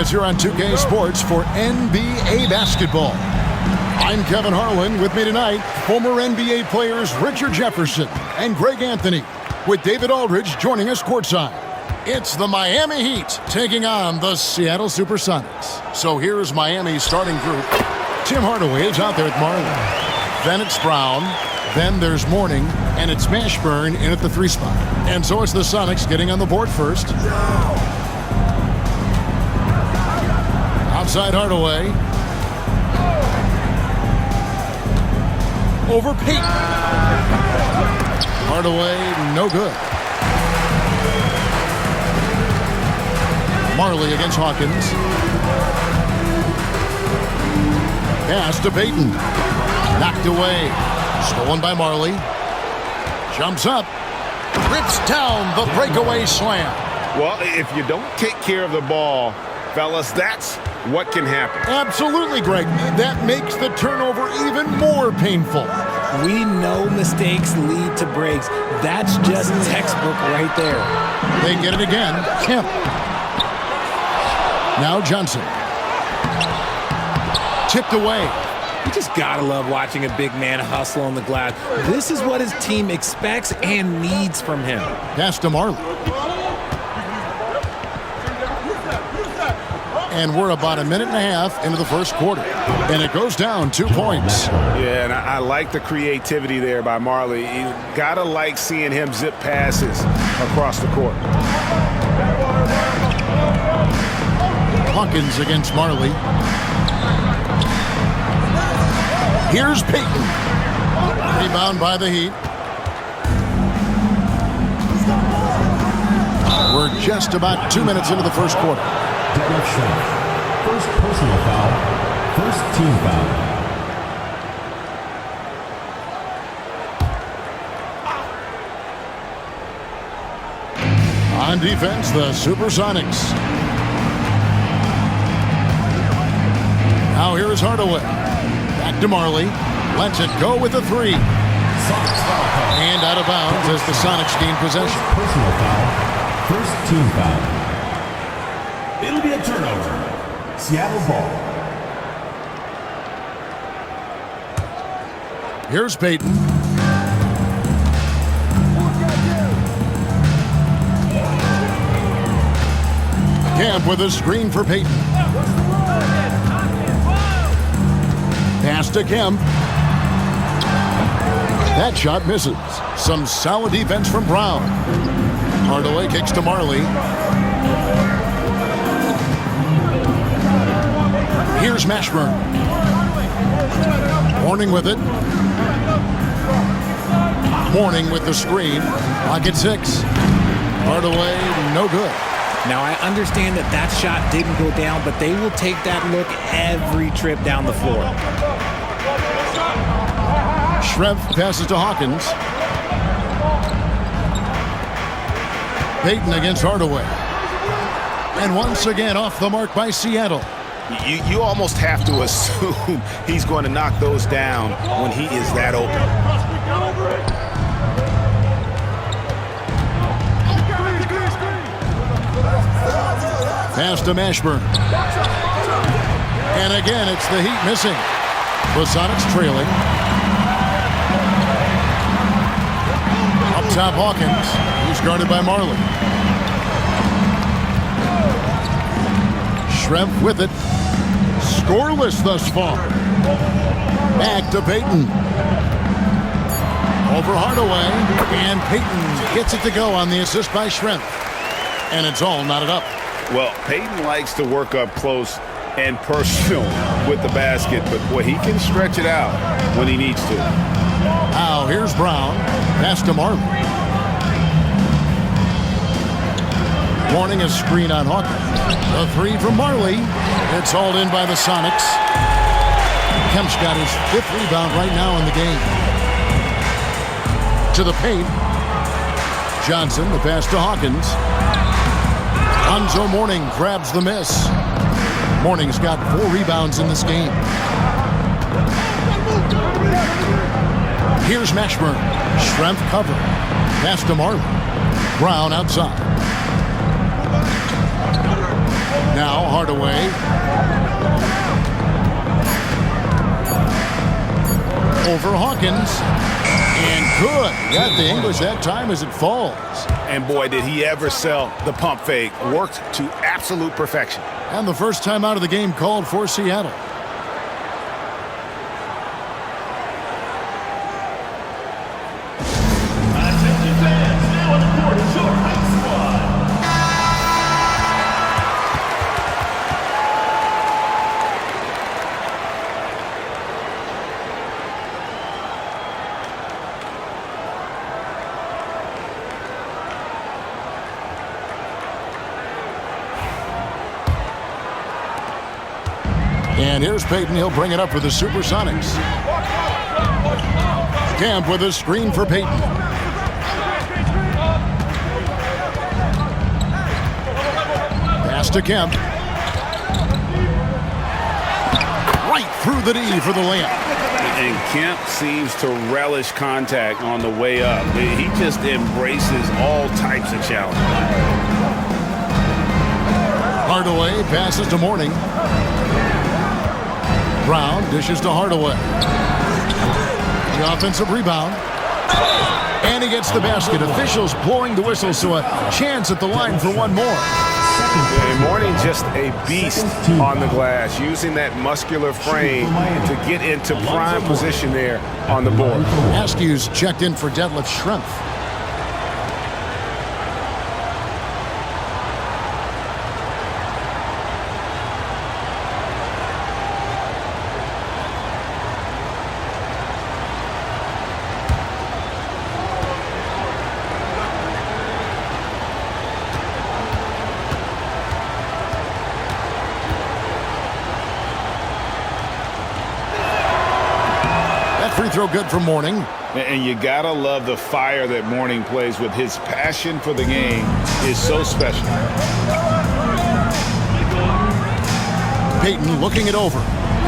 us here on 2K Sports for NBA basketball. I'm Kevin Harlan. With me tonight, former NBA players Richard Jefferson and Greg Anthony, with David Aldridge joining us courtside. It's the Miami Heat taking on the Seattle Supersonics. So here's Miami's starting group. Tim Hardaway is out there at Marley. Then it's Brown. Then there's Mourning, and it's Mashburn in at the 3 spot. And so it's the Sonics getting on the board first. Outside Hardaway. Over Payton. Hardaway, no good. Marley against Hawkins. Pass to Payton. Knocked away. Stolen by Marley. Jumps up. Rips down the breakaway slam. Well, if you don't take care of the ball, fellas, that's what can happen. Absolutely, Greg. That makes the turnover even more painful. We know mistakes lead to breaks. That's just textbook right there. They get it again. Kemp. Now Johnson. Tipped away. You just gotta love watching a big man hustle on the glass. This is what his team expects and needs from him. Pass to Marley. And we're about a minute and a half into the first quarter. And it goes down 2 points. Yeah, and I like the creativity there by Marley. You gotta like seeing him zip passes across the court. Hawkins against Marley. Here's Payton. Rebound by the Heat. We're just about 2 minutes into the first quarter. First personal foul. First team foul. On defense, the Supersonics. Now here is Hardaway. Back to Marley. Lets it go with a 3. And out of bounds as the Sonics gain possession. Personal foul. First team foul. It'll be a turnover. Seattle ball. Here's Payton. Camp with a screen for Payton. Pass to Kemp. That shot misses. Some solid defense from Brown. Hardaway kicks to Marley. Here's Mashburn. Mourning with it. Mourning with the screen. Pocket 6. Hardaway, no good. Now, I understand that shot didn't go down, but they will take that look every trip down the floor. Schrempf passes to Hawkins. Payton against Hardaway. And once again off the mark by Seattle. You almost have to assume he's going to knock those down when he is that open. Pass to Mashburn. And again, it's the Heat missing. The Sonics trailing. Up top, Hawkins. He's guarded by Marley. Schrempf with it. Scoreless thus far. Back to Payton. Over Hardaway. And Payton gets it to go on the assist by Schrempf. And it's all knotted up. Well, Payton likes to work up close and personal with the basket, but boy, he can stretch it out when he needs to. Now here's Brown. Pass to Marley. Warning a screen on Hawkins. The 3 from Marley. It's hauled in by the Sonics. Kemp's got his 5th rebound right now in the game. To the paint. Johnson, the pass to Hawkins. Lonzo Mourning grabs the miss. Mourning's got 4 rebounds in this game. Here's Mashburn. Schrempf cover. Pass to Marley. Brown outside. Now Hardaway. Over Hawkins. And good. Got the English that time as it falls. And boy, did he ever sell the pump fake. Worked to absolute perfection. And the first time out of the game called for Seattle. And here's Payton. He'll bring it up for the Supersonics. Kemp with a screen for Payton. Pass to Kemp. Right through the D for the layup. And Kemp seems to relish contact on the way up. He just embraces all types of challenges. Hardaway passes to Mourning. Brown dishes to Hardaway. The offensive rebound. And he gets the basket. Officials blowing the whistle, so a chance at the line for one more. And Mourning just a beast on the glass, using that muscular frame to get into prime position there on the board. Askew's checked in for deadlift strength. Free throw good for Mourning. And you gotta love the fire that Mourning plays with. His passion for the game is so special. Payton looking it over.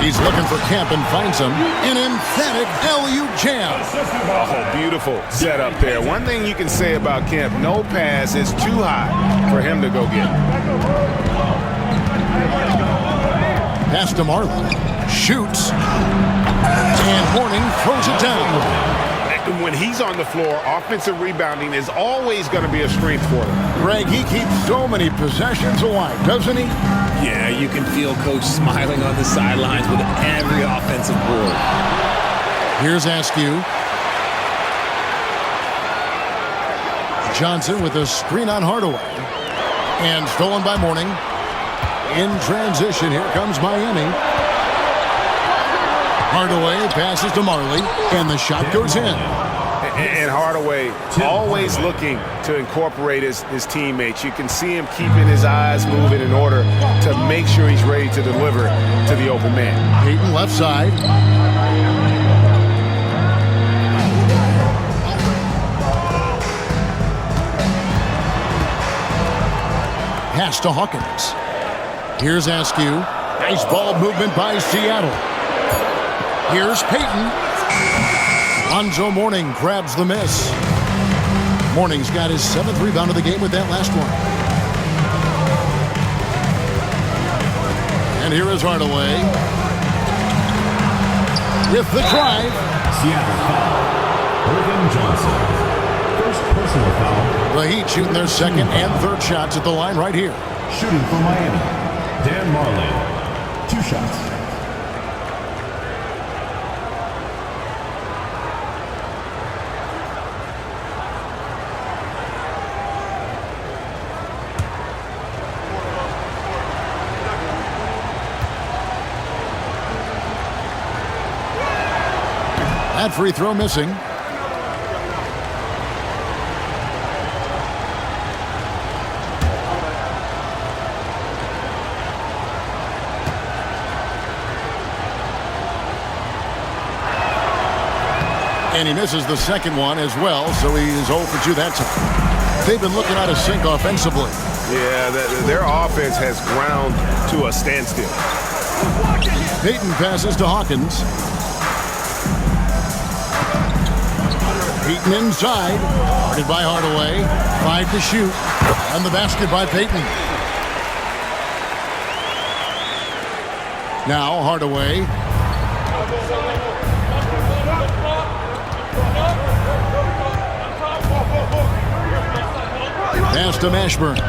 He's looking for Kemp and finds him. An emphatic LU jam. Oh, beautiful setup there. One thing you can say about Kemp, no pass is too high for him to go get. Pass to Marlin. Shoots. And Mourning throws it down. And when he's on the floor, offensive rebounding is always going to be a strength for him. Greg, he keeps so many possessions alive, doesn't he? Yeah, you can feel Coach smiling on the sidelines with every offensive board. Here's Askew. Johnson with a screen on Hardaway. And stolen by Mourning. In transition, here comes Miami. Hardaway passes to Marley, and the shot goes in. And Hardaway always looking to incorporate his teammates. You can see him keeping his eyes moving in order to make sure he's ready to deliver to the open man. Payton left side. Pass to Hawkins. Here's Askew. Nice ball movement by Seattle. Here's Payton. Lonzo Mourning grabs the miss. Mourning's got his 7th rebound of the game with that last one. And here is Hardaway. With the drive. Seattle foul. Irving Johnson. First personal foul. The Heat shooting their 2nd and 3rd shots at the line right here. Shooting for Miami. Dan Marley. 2 shots. That free throw missing. And he misses the 2nd one as well, so he is 0 for 2 that time. They've been looking out of sync offensively. Yeah, their offense has ground to a standstill. Payton passes to Hawkins. Payton inside. Guarded by Hardaway. 5 to shoot. And the basket by Payton. Now Hardaway. Pass to Mashburn.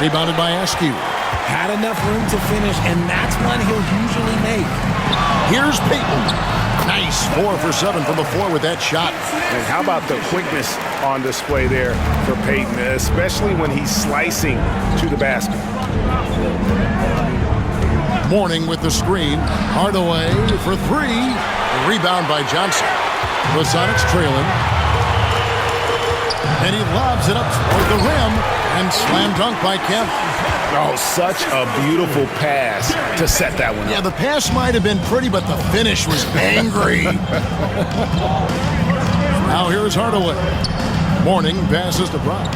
Rebounded by Askew. Had enough room to finish, and that's one he'll usually make. Here's Payton. Nice 4 for 7 from the floor with that shot. And how about the quickness on display there for Payton, especially when he's slicing to the basket. Mourning with the screen. Hardaway for 3. Rebound by Johnson. The Sonics trailing. And he lobs it up toward the rim. And slam dunk by Kemp. Oh, such a beautiful pass to set that one up. Yeah, the pass might have been pretty, but the finish was angry. Now here's Hardaway. Mourning passes to Brown.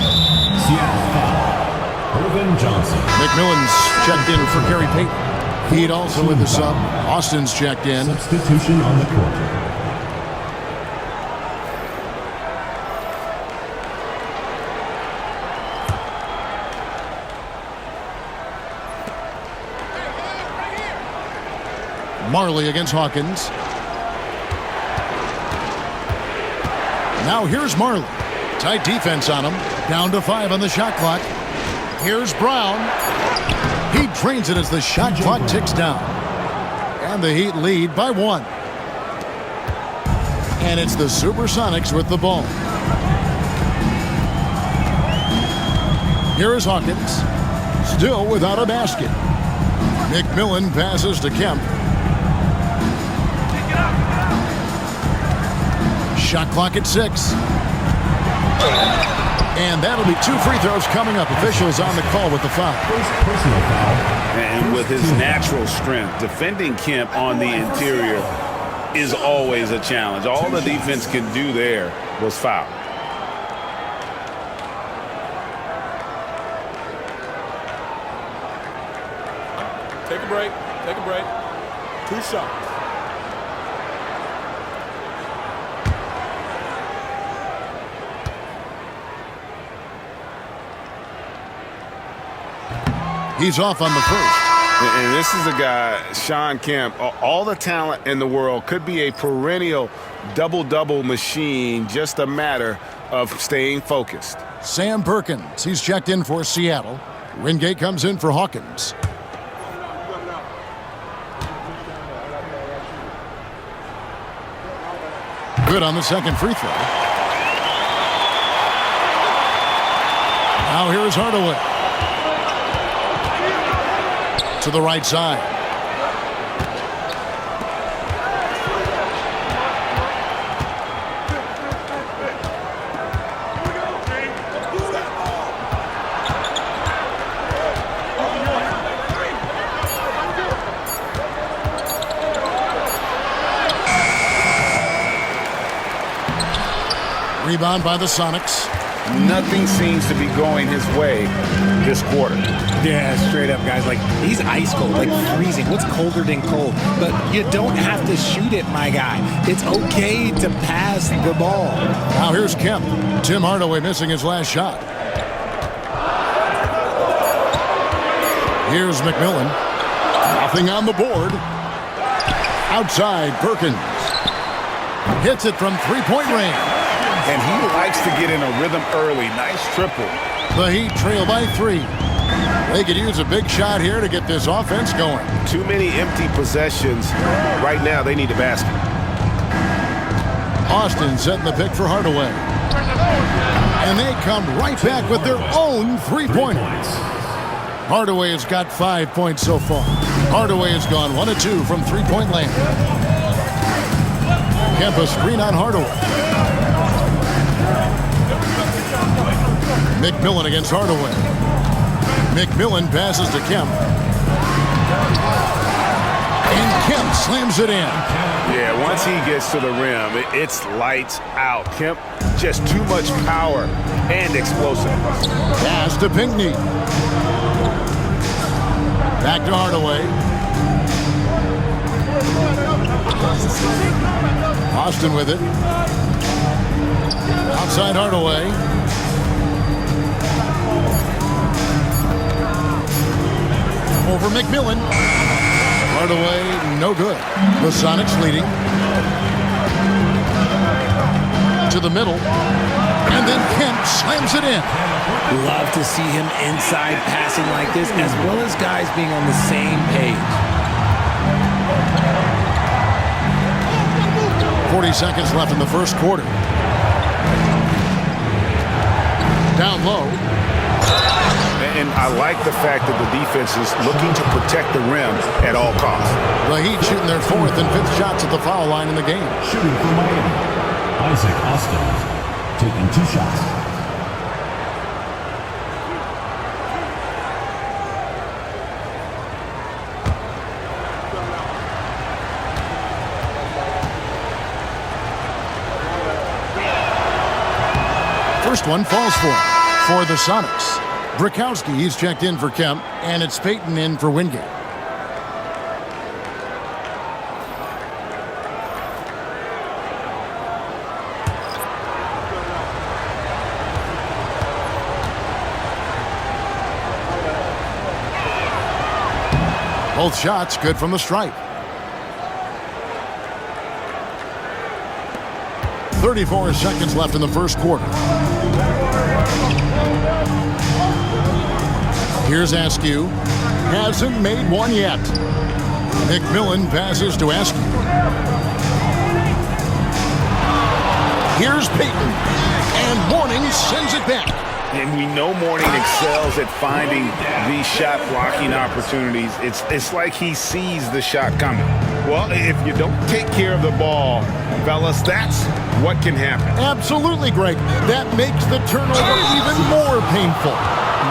Irvin Johnson. McMillan's checked in for Gary Payton. Heat also with the sub. Austin's checked in. Substitution on the court. Marley against Hawkins. Now here's Marley. Tight defense on him. Down to 5 on the shot clock. Here's Brown. He drains it as the shot clock ticks down. And the Heat lead by 1. And it's the Supersonics with the ball. Here is Hawkins. Still without a basket. McMillan passes to Kemp. Shot clock at 6. And that'll be 2 free throws coming up. Officials on the call with the foul. Personal foul. And with his natural strength, defending Kemp on the interior is always a challenge. All the defense can do there was foul. Take a break. Take a break. 2 shots. He's off on the first. And this is a guy, Sean Kemp, all the talent in the world, could be a perennial double-double machine, just a matter of staying focused. Sam Perkins, he's checked in for Seattle. Wingate comes in for Hawkins. Good on the second free throw. Now here's Hardaway. To the right side. Rebound by the Sonics. Nothing seems to be going his way this quarter. Yeah, straight up, guys. Like, he's ice cold, like freezing. What's colder than cold? But you don't have to shoot it, my guy. It's okay to pass the ball. Now here's Kemp. Tim Hardaway missing his last shot. Here's McMillan. Nothing on the board. Outside, Perkins. Hits it from three-point range. And he likes to get in a rhythm early. Nice triple. The Heat trail by 3. They could use a big shot here to get this offense going. Too many empty possessions. Right now, they need a basket. Austin setting the pick for Hardaway. And they come right back with their own three-pointers. Hardaway has got 5 points so far. Hardaway has gone 1 of 2 from three-point land. Kemp a screen on Hardaway. McMillan against Hardaway. McMillan passes to Kemp. And Kemp slams it in. Yeah, once he gets to the rim, it's lights out. Kemp, just too much power and explosiveness. Pass to Pinckney. Back to Hardaway. Austin with it. Outside Hardaway. Over McMillan. Hardaway, no good. The Sonics leading. To the middle. And then Kemp slams it in. Love to see him inside passing like this, as well as guys being on the same page. 40 seconds left in the first quarter. Down low. And I like the fact that the defense is looking to protect the rim at all costs. The Heat shooting their 4th and 5th shots at the foul line in the game. Shooting for Miami, Isaac Austin, taking 2 shots. First one falls for the Sonics. Brakowski, he's checked in for Kemp, and it's Payton in for Wingate. Both shots good from the stripe. 34 seconds left in the first quarter. Here's Askew. Hasn't made one yet. McMillan passes to Askew. Here's Payton. And Mourning sends it back. And we know Mourning excels at finding these shot blocking opportunities. It's like he sees the shot coming. Well, if you don't take care of the ball, fellas, that's what can happen. Absolutely, Greg. That makes the turnover even more painful.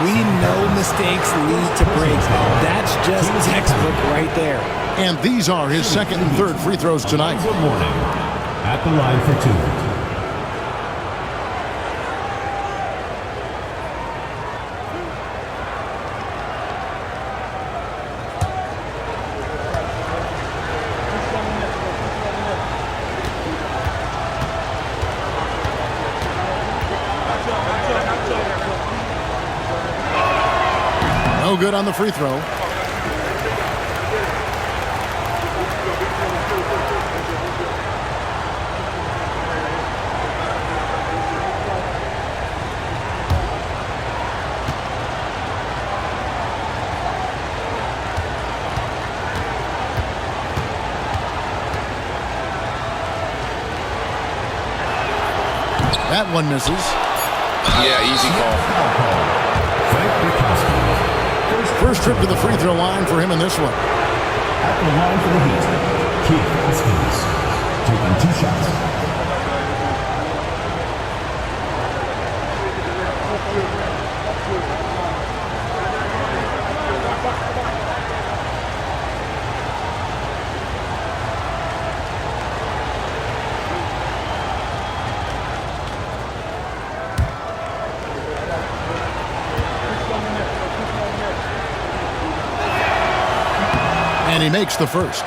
We know mistakes lead to breaks. That's just textbook right there. And these are his 2nd and 3rd free throws tonight. Mourning at the line for 2. No good on the free throw. That one misses. Yeah, easy call. First trip to the free throw line for him in this one. At the line for the Heat, Keith Hoskins, taking 2 shots. And he makes the first.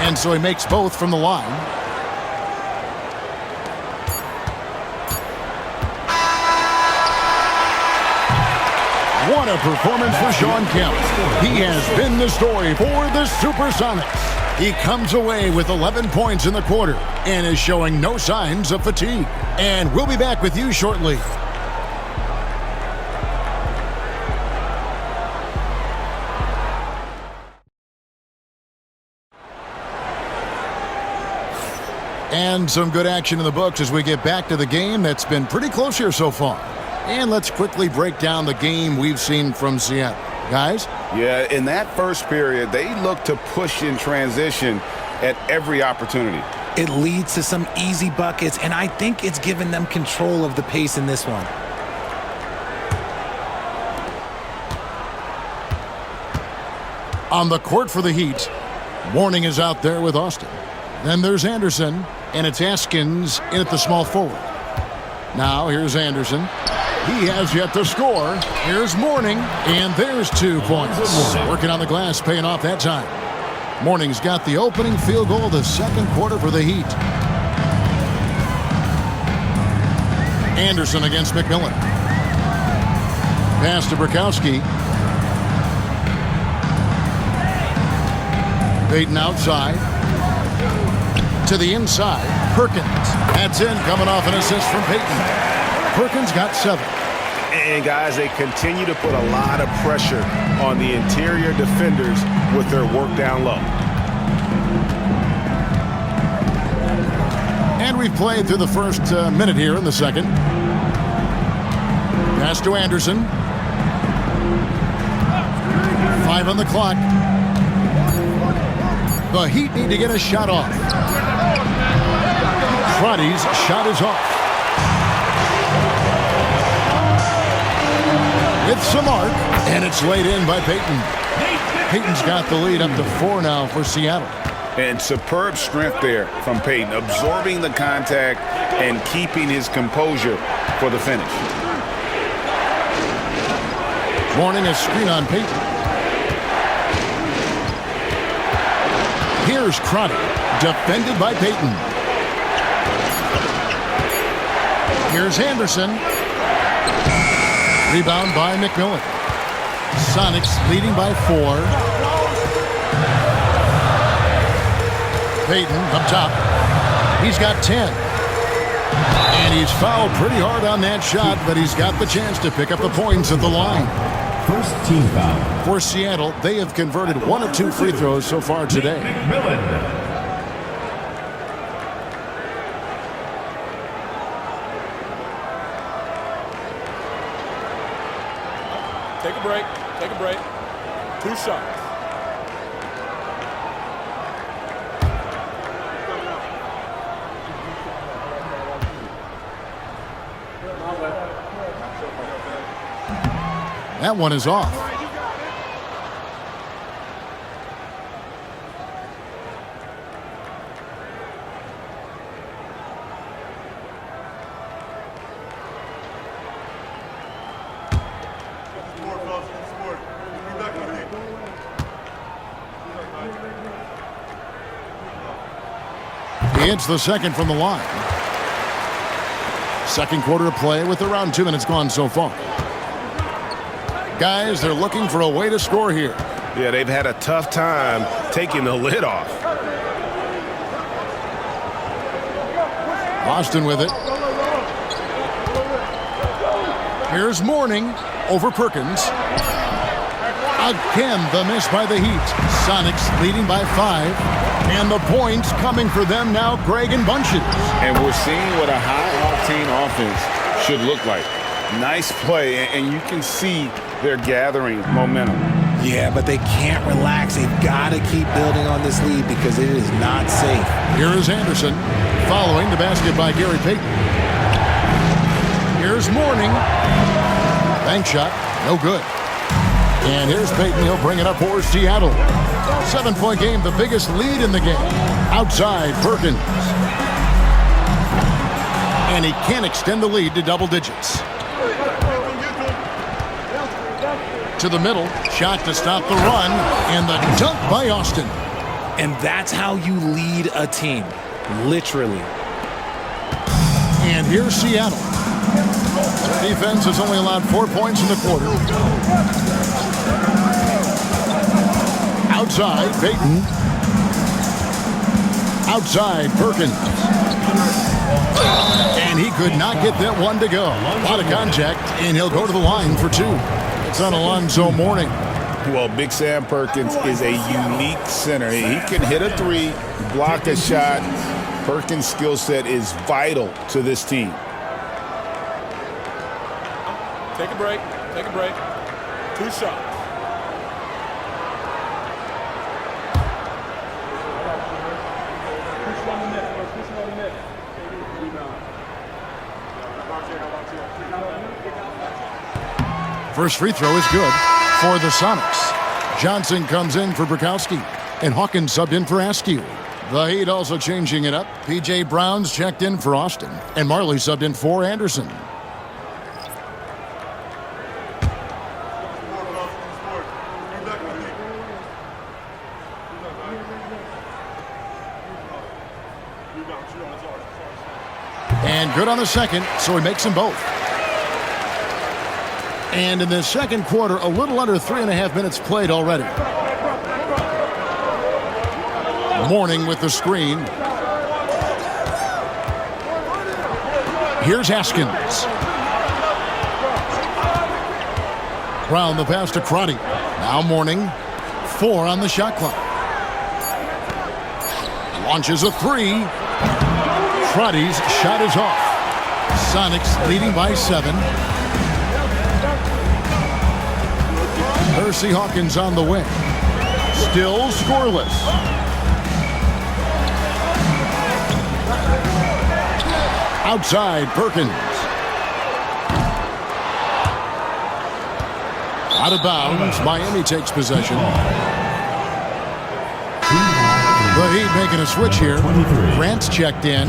And so he makes both from the line. What a performance for Shawn Kemp. He has been the story for the Supersonics. He comes away with 11 points in the quarter and is showing no signs of fatigue. And we'll be back with you shortly. And some good action in the books as we get back to the game that's been pretty close here so far. And let's quickly break down the game we've seen from Seattle. Guys? Yeah, in that first period, they looked to push in transition at every opportunity. It leads to some easy buckets, and I think it's given them control of the pace in this one. On the court for the Heat, Mourning is out there with Austin. Then there's Anderson, and it's Askins in at the small forward. Now here's Anderson. He has yet to score. Here's Mourning, and there's 2 points. Working on the glass, paying off that time. Mourning's got the opening field goal of the second quarter for the Heat. Anderson against McMillan. Pass to Bukowski. Payton outside. To the inside. Perkins. That's in, coming off an assist from Payton. Perkins got 7. And guys, they continue to put a lot of pressure on the interior defenders with their work down low. And we've played through the first minute here in the second. Pass to Anderson. 5 on the clock. The Heat need to get a shot off. Crotty's shot is off. It's a mark, and it's laid in by Payton. Payton's got the lead up to 4 now for Seattle. And superb strength there from Payton, absorbing the contact and keeping his composure for the finish. Mourning a screen on Payton. Here's Crotty, defended by Payton. Here's Anderson. Rebound by McMillan. Sonics leading by 4. Payton up top. He's got 10. And he's fouled pretty hard on that shot, but he's got the chance to pick up the points at the line. First team foul. For Seattle, they have converted 1 of 2 free throws so far today. McMillan. Take a break. Take a break. 2 shots. That one is off. He hits the second from the line. Second quarter of play with around 2 minutes gone so far. Guys, they're looking for a way to score here. Yeah, they've had a tough time taking the lid off. Austin with it. Here's Mourning over Perkins. Again, the miss by the Heat. Sonics leading by 5. And the points coming for them now, Greg and bunches. And we're seeing what a high-octane offense should look like. Nice play, and you can see they're gathering momentum. Yeah, but they can't relax. They've got to keep building on this lead because it is not safe. Here is Anderson, following the basket by Gary Payton. Here's Mourning. Bank shot, no good. And here's Payton. He'll bring it up for Seattle. 7-point game, the biggest lead in the game. Outside, Perkins. And he can't extend the lead to double digits. To the middle, shot to stop the run, and the dunk by Austin. And that's how you lead a team, literally. And here's Seattle. Defense has only allowed 4 points in the quarter. Outside, Payton. Outside, Perkins. And he could not get that one to go. A lot of contact, and he'll go to the line for 2. It's on Alonzo Mourning. Well, Big Sam Perkins is a unique center. He can hit a 3, block a shot. Perkins' skill set is vital to this team. Take a break. Take a break. 2 shots. First free throw is good for the Sonics. Johnson comes in for Bukowski, and Hawkins subbed in for Askew. The Heat also changing it up. P.J. Brown's checked in for Austin, and Marley subbed in for Anderson. And good on the second, so he makes them both. And in the second quarter, a little under 3.5 minutes played already. Mourning with the screen. Here's Haskins. Brown the pass to Crotty. Now Mourning. 4 on the shot clock. Launches a 3. Crotty's shot is off. Sonics leading by 7. Percy Hawkins on the wing. Still scoreless. Outside, Perkins. Out of bounds, Miami takes possession. The Heat making a switch here. Grant's checked in.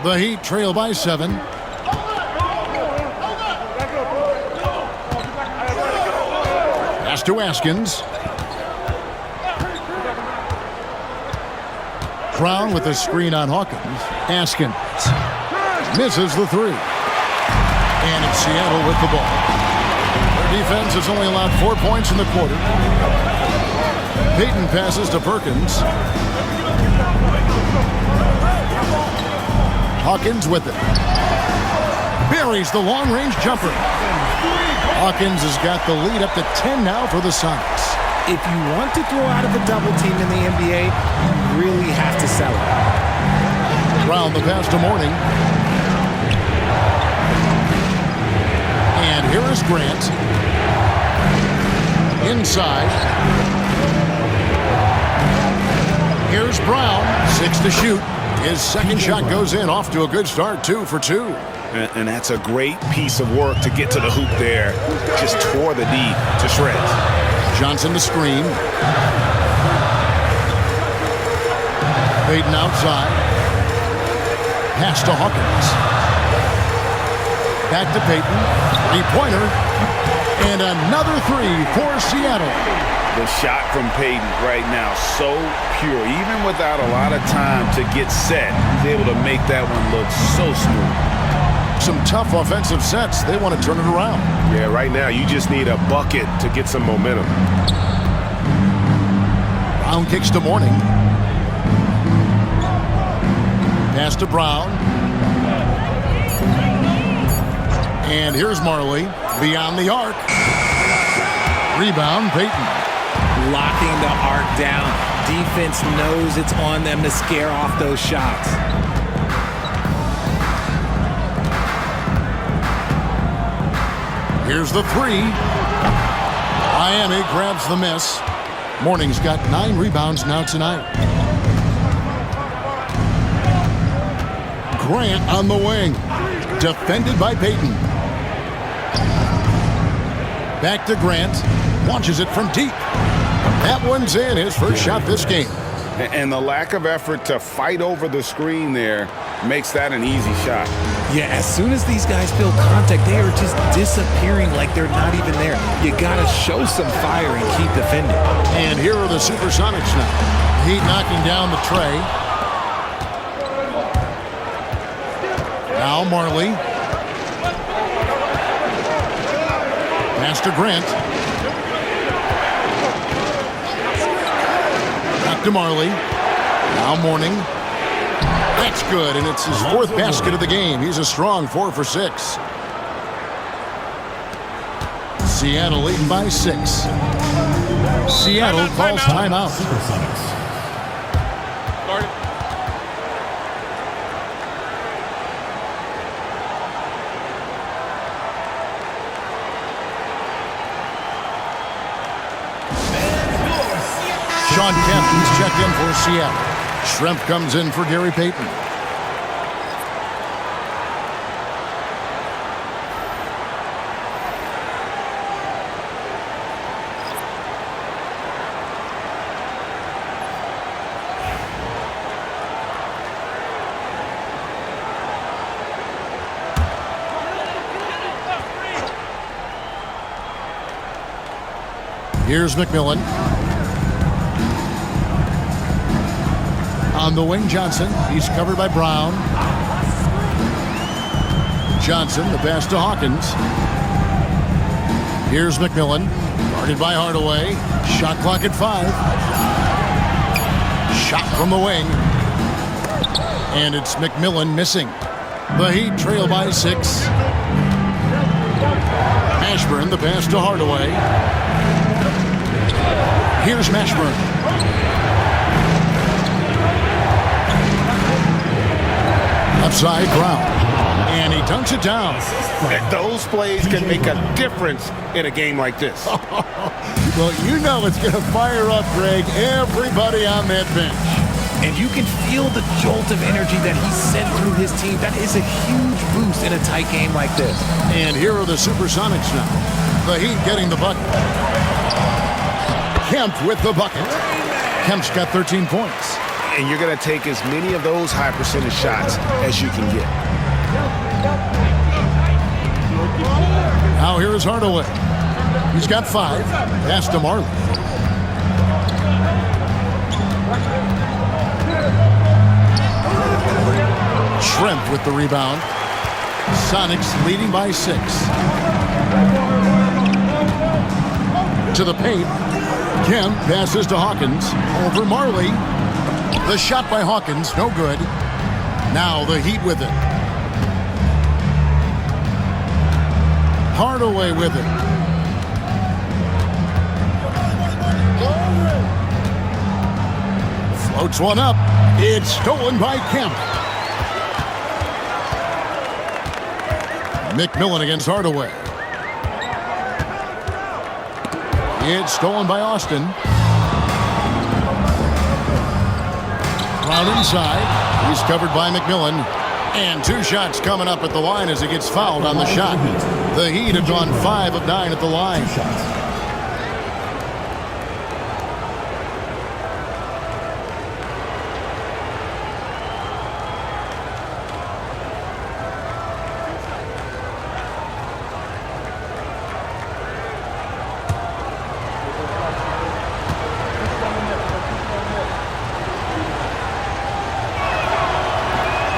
The Heat trail by 7. Pass to Askins. Brown with the screen on Hawkins. Askins misses the 3. And it's Seattle with the ball. Their defense has only allowed 4 points in the quarter. Payton passes to Perkins. Hawkins with it. Buries the long-range jumper. Hawkins has got the lead up to 10 now for the Sonics. If you want to throw out of a double team in the NBA, you really have to sell it. Brown the pass to Mourning. And here is Grant. Inside. Here's Brown. 6 to shoot. His second shot goes in, off to a good start, 2 for 2. And that's a great piece of work to get to the hoop there. Just tore the D to shreds. Johnson to screen. Payton outside. Pass to Hawkins. Back to Payton. 3-pointer. And another 3 for Seattle. The shot from Payton right now, so pure. Even without a lot of time to get set, he's able to make that one look so smooth. Some tough offensive sets. They want to turn it around. Yeah, right now you just need a bucket to get some momentum. Brown kicks to Mourning. Pass to Brown. And here's Marley. Beyond the arc. Rebound, Payton. Locking the arc down. Defense knows it's on them to scare off those shots. Here's the 3. Miami grabs the miss. Mourning's got 9 rebounds now tonight. Grant on the wing. Defended by Payton. Back to Grant. Launches it from deep. That one's in, his first shot this game. And the lack of effort to fight over the screen there makes that an easy shot. Yeah, as soon as these guys feel contact, they are just disappearing like they're not even there. You gotta show some fire and keep defending. And here are the Supersonics now. Heat knocking down the tray. Now Marley. Pass to Grant. Back to Marley. Now Mourning. That's good, and it's his 4th basket of the game. He's a strong 4 for 6. Seattle leading by 6. Seattle calls timeout. Sean Kemp, he's checked in for Seattle. Schrempf comes in for Gary Payton. Here's McMillan. On the wing, Johnson. He's covered by Brown. Johnson, the pass to Hawkins. Here's McMillan. Guarded by Hardaway. Shot clock at 5. Shot from the wing. And it's McMillan missing. The Heat trail by 6. Mashburn, the pass to Hardaway. Here's Mashburn. Left side, Brown. And he dunks it down. Those plays can make a difference in a game like this. Well, you know it's going to fire up, Greg, everybody on that bench. And you can feel the jolt of energy that he sent through his team. That is a huge boost in a tight game like this. And here are the Supersonics now. The Heat getting the bucket. Kemp with the bucket. Kemp's got 13 points. And you're going to take as many of those high percentage shots as you can get. Now here is Hardaway. He's got 5. Pass to Marley. Shrimp with the rebound. Sonics leading by 6. To the paint. Kemp passes to Hawkins. Over Marley. The shot by Hawkins, no good. Now the Heat with it. Hardaway with it. Floats one up. It's stolen by Kemp. McMillan against Hardaway. It's stolen by Austin. Brown inside. He's covered by McMillan. And 2 shots coming up at the line as he gets fouled on the shot. The Heat have gone 5 of 9 at the line.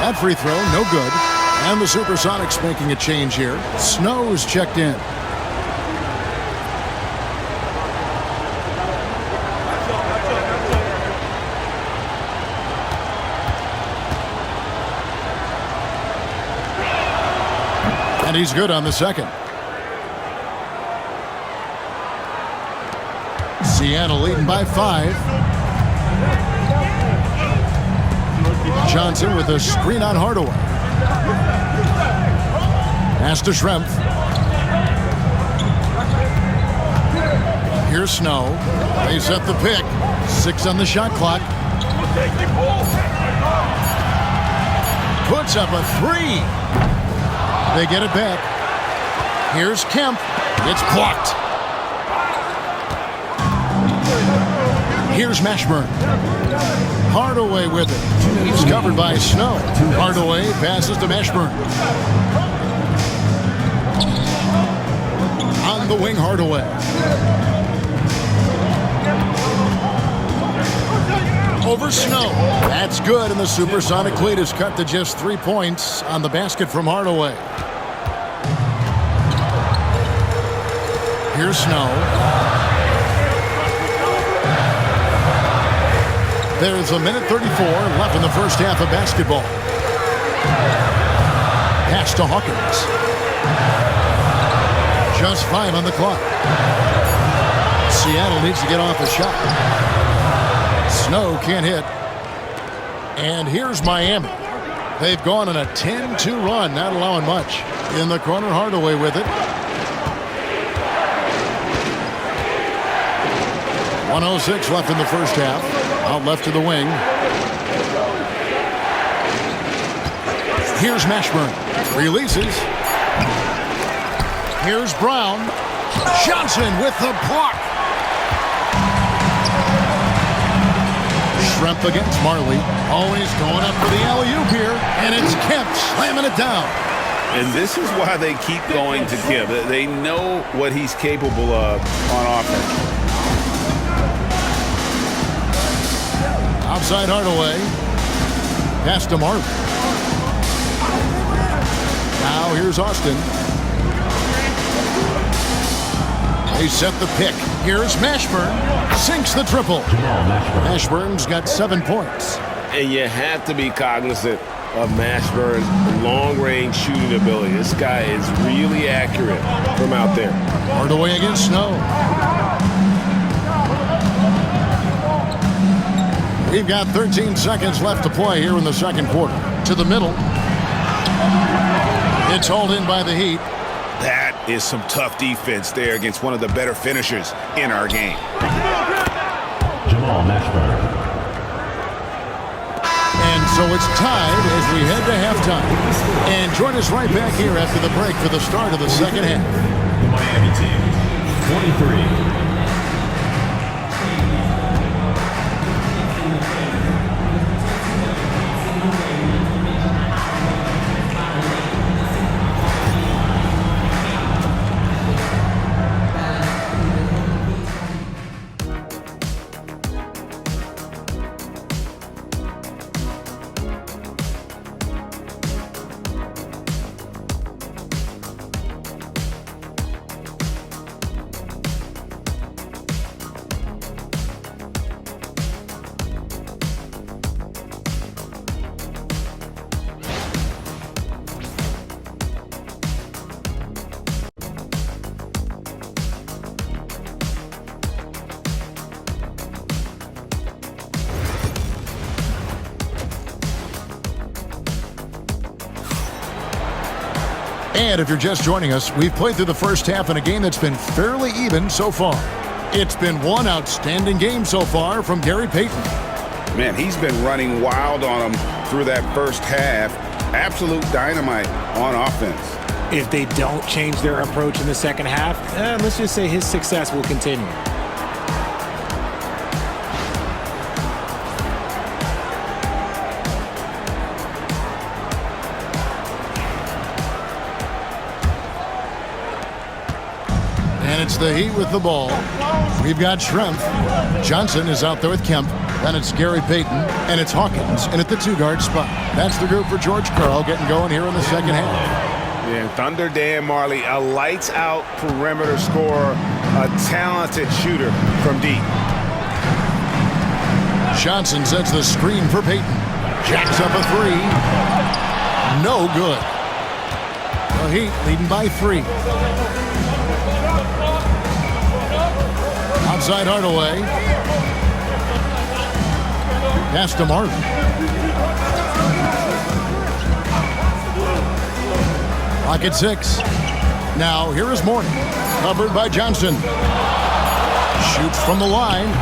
That free throw, no good. And the Supersonics making a change here. Snow's checked in. And he's good on the second. Seattle leading by 5. Johnson with a screen on Hardaway. Pass to Shrimp. Here's Snow. They set the pick. 6 on the shot clock. Puts up a 3. They get it back. Here's Kemp. It's blocked. Here's Mashburn. Hardaway with it. He's covered by Snow. Hardaway passes to Mashburn. On the wing, Hardaway. Over Snow. That's good, and the Supersonic lead is cut to just 3 points on the basket from Hardaway. Here's Snow. There's 1:34 left in the first half of basketball. Pass to Hawkins. Just 5 on the clock. Seattle needs to get off a shot. Snow can't hit. And here's Miami. They've gone on a 10-2 run, not allowing much. In the corner, Hardaway with it. 1:06 left in the first half. Out left to the wing. Here's Mashburn. Releases. Here's Brown. Johnson with the block. Shrimp against Marley. Always going up for the alley-oop here. And it's Kemp slamming it down. And this is why they keep going to Kemp. They know what he's capable of on offense. Outside Hardaway. Pass to Martin. Now here's Austin. They set the pick. Here's Mashburn. Sinks the triple. Mashburn's got 7 points. And you have to be cognizant of Mashburn's long-range shooting ability. This guy is really accurate from out there. Hardaway against Snow. We've got 13 seconds left to play here in the second quarter. To the middle. It's hauled in by the Heat. That is some tough defense there against one of the better finishers in our game. Jamal Mashburn. And so it's tied as we head to halftime. And join us right back here after the break for the start of the second half. The Miami team, 23. And if you're just joining us, we've played through the first half in a game that's been fairly even so far. It's been one outstanding game so far from Gary Payton. Man, he's been running wild on them through that first half. Absolute dynamite on offense. If they don't change their approach in the second half, let's just say his success will continue. And it's the Heat with the ball. We've got Schrempf. Johnson is out there with Kemp. Then it's Gary Payton. And it's Hawkins in at the 2-guard spot. That's the group for George Karl getting going here in the second half. Yeah, Thunder Dan Marley, a lights-out perimeter scorer, a talented shooter from deep. Johnson sets the screen for Payton. Jacks up a 3. No good. The Heat leading by 3. Outside Hardaway. Pass to Martin. Clock at 6. Now here is Morning. Covered by Johnson. Shoots from the line.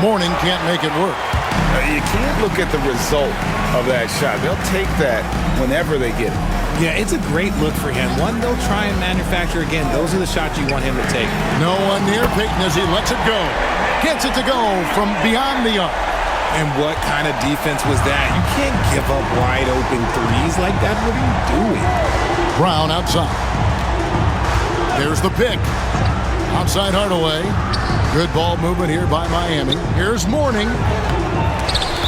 Morning can't make it work. You can't look at the result of that shot. They'll take that whenever they get it. Yeah, it's a great look for him. One they'll try and manufacture again. Those are the shots you want him to take. No one near Payton as he lets it go. Gets it to go from beyond the arc. And what kind of defense was that? You can't give up wide open threes like that. What are you doing? Brown outside. There's the pick. Outside Hardaway. Good ball movement here by Miami. Here's Morning.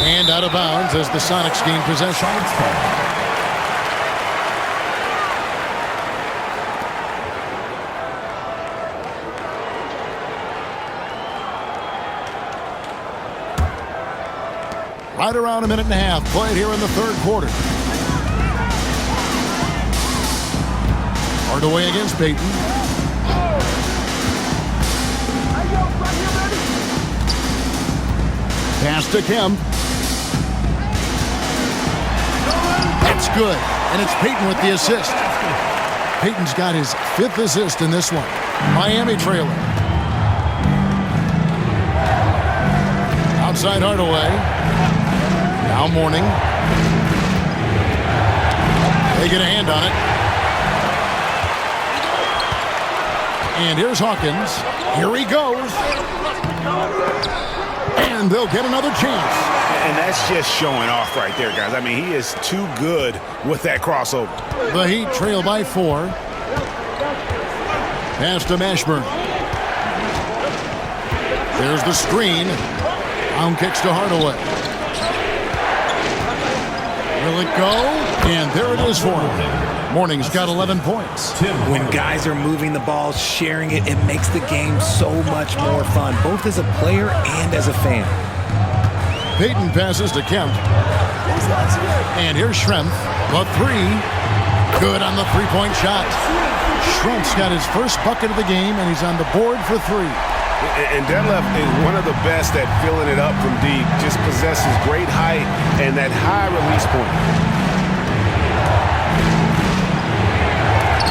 And out of bounds as the Sonics gain possession. Right around a minute and a half played here in the third quarter. Hardaway against Payton. Pass to Kemp. That's good. And it's Payton with the assist. Payton's got his 5th assist in this one. Miami trailing. Outside Hardaway. Now Morning. They get a hand on it. And here's Hawkins. Here he goes. And they'll get another chance. And that's just showing off right there, guys. I mean, he is too good with that crossover. The Heat trail by 4. Pass to Mashburn. There's the screen. Down kicks to Hardaway. it go, and there it is for him. Morning's got 11 points. When guys are moving the ball, sharing it, it makes the game so much more fun, both as a player and as a fan. Payton passes to Kemp. And here's Schrempf. The three. Good on the three-point shot. Schrempf's got his first bucket of the game, and he's on the board for three. And Detlef is one of the best at filling it up from deep. Just possesses great height and that high release point.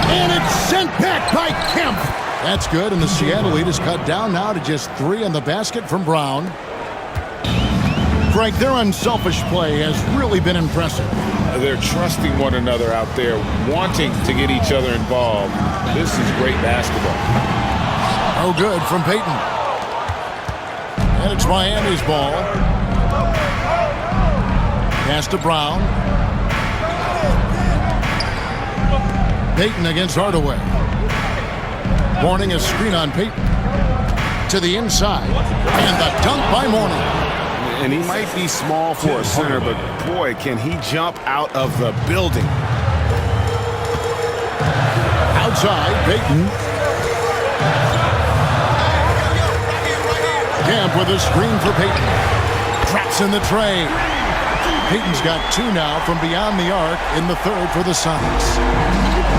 And it's sent back by Kemp. That's good, and the Seattle lead is cut down now to just three on the basket from Brown. Greg, their unselfish play has really been impressive. They're trusting one another out there, wanting to get each other involved. This is great basketball. Oh, good from Payton. And it's Miami's ball. Pass to Brown. Payton against Hardaway. Mourning a screen on Payton. To the inside. And the dunk by Mourning. And he might be small for a center, but boy, can he jump out of the building. Outside, Payton. Kemp with a screen for Payton. Traps in the tray. Payton's got two now from beyond the arc in the third for the Sonics.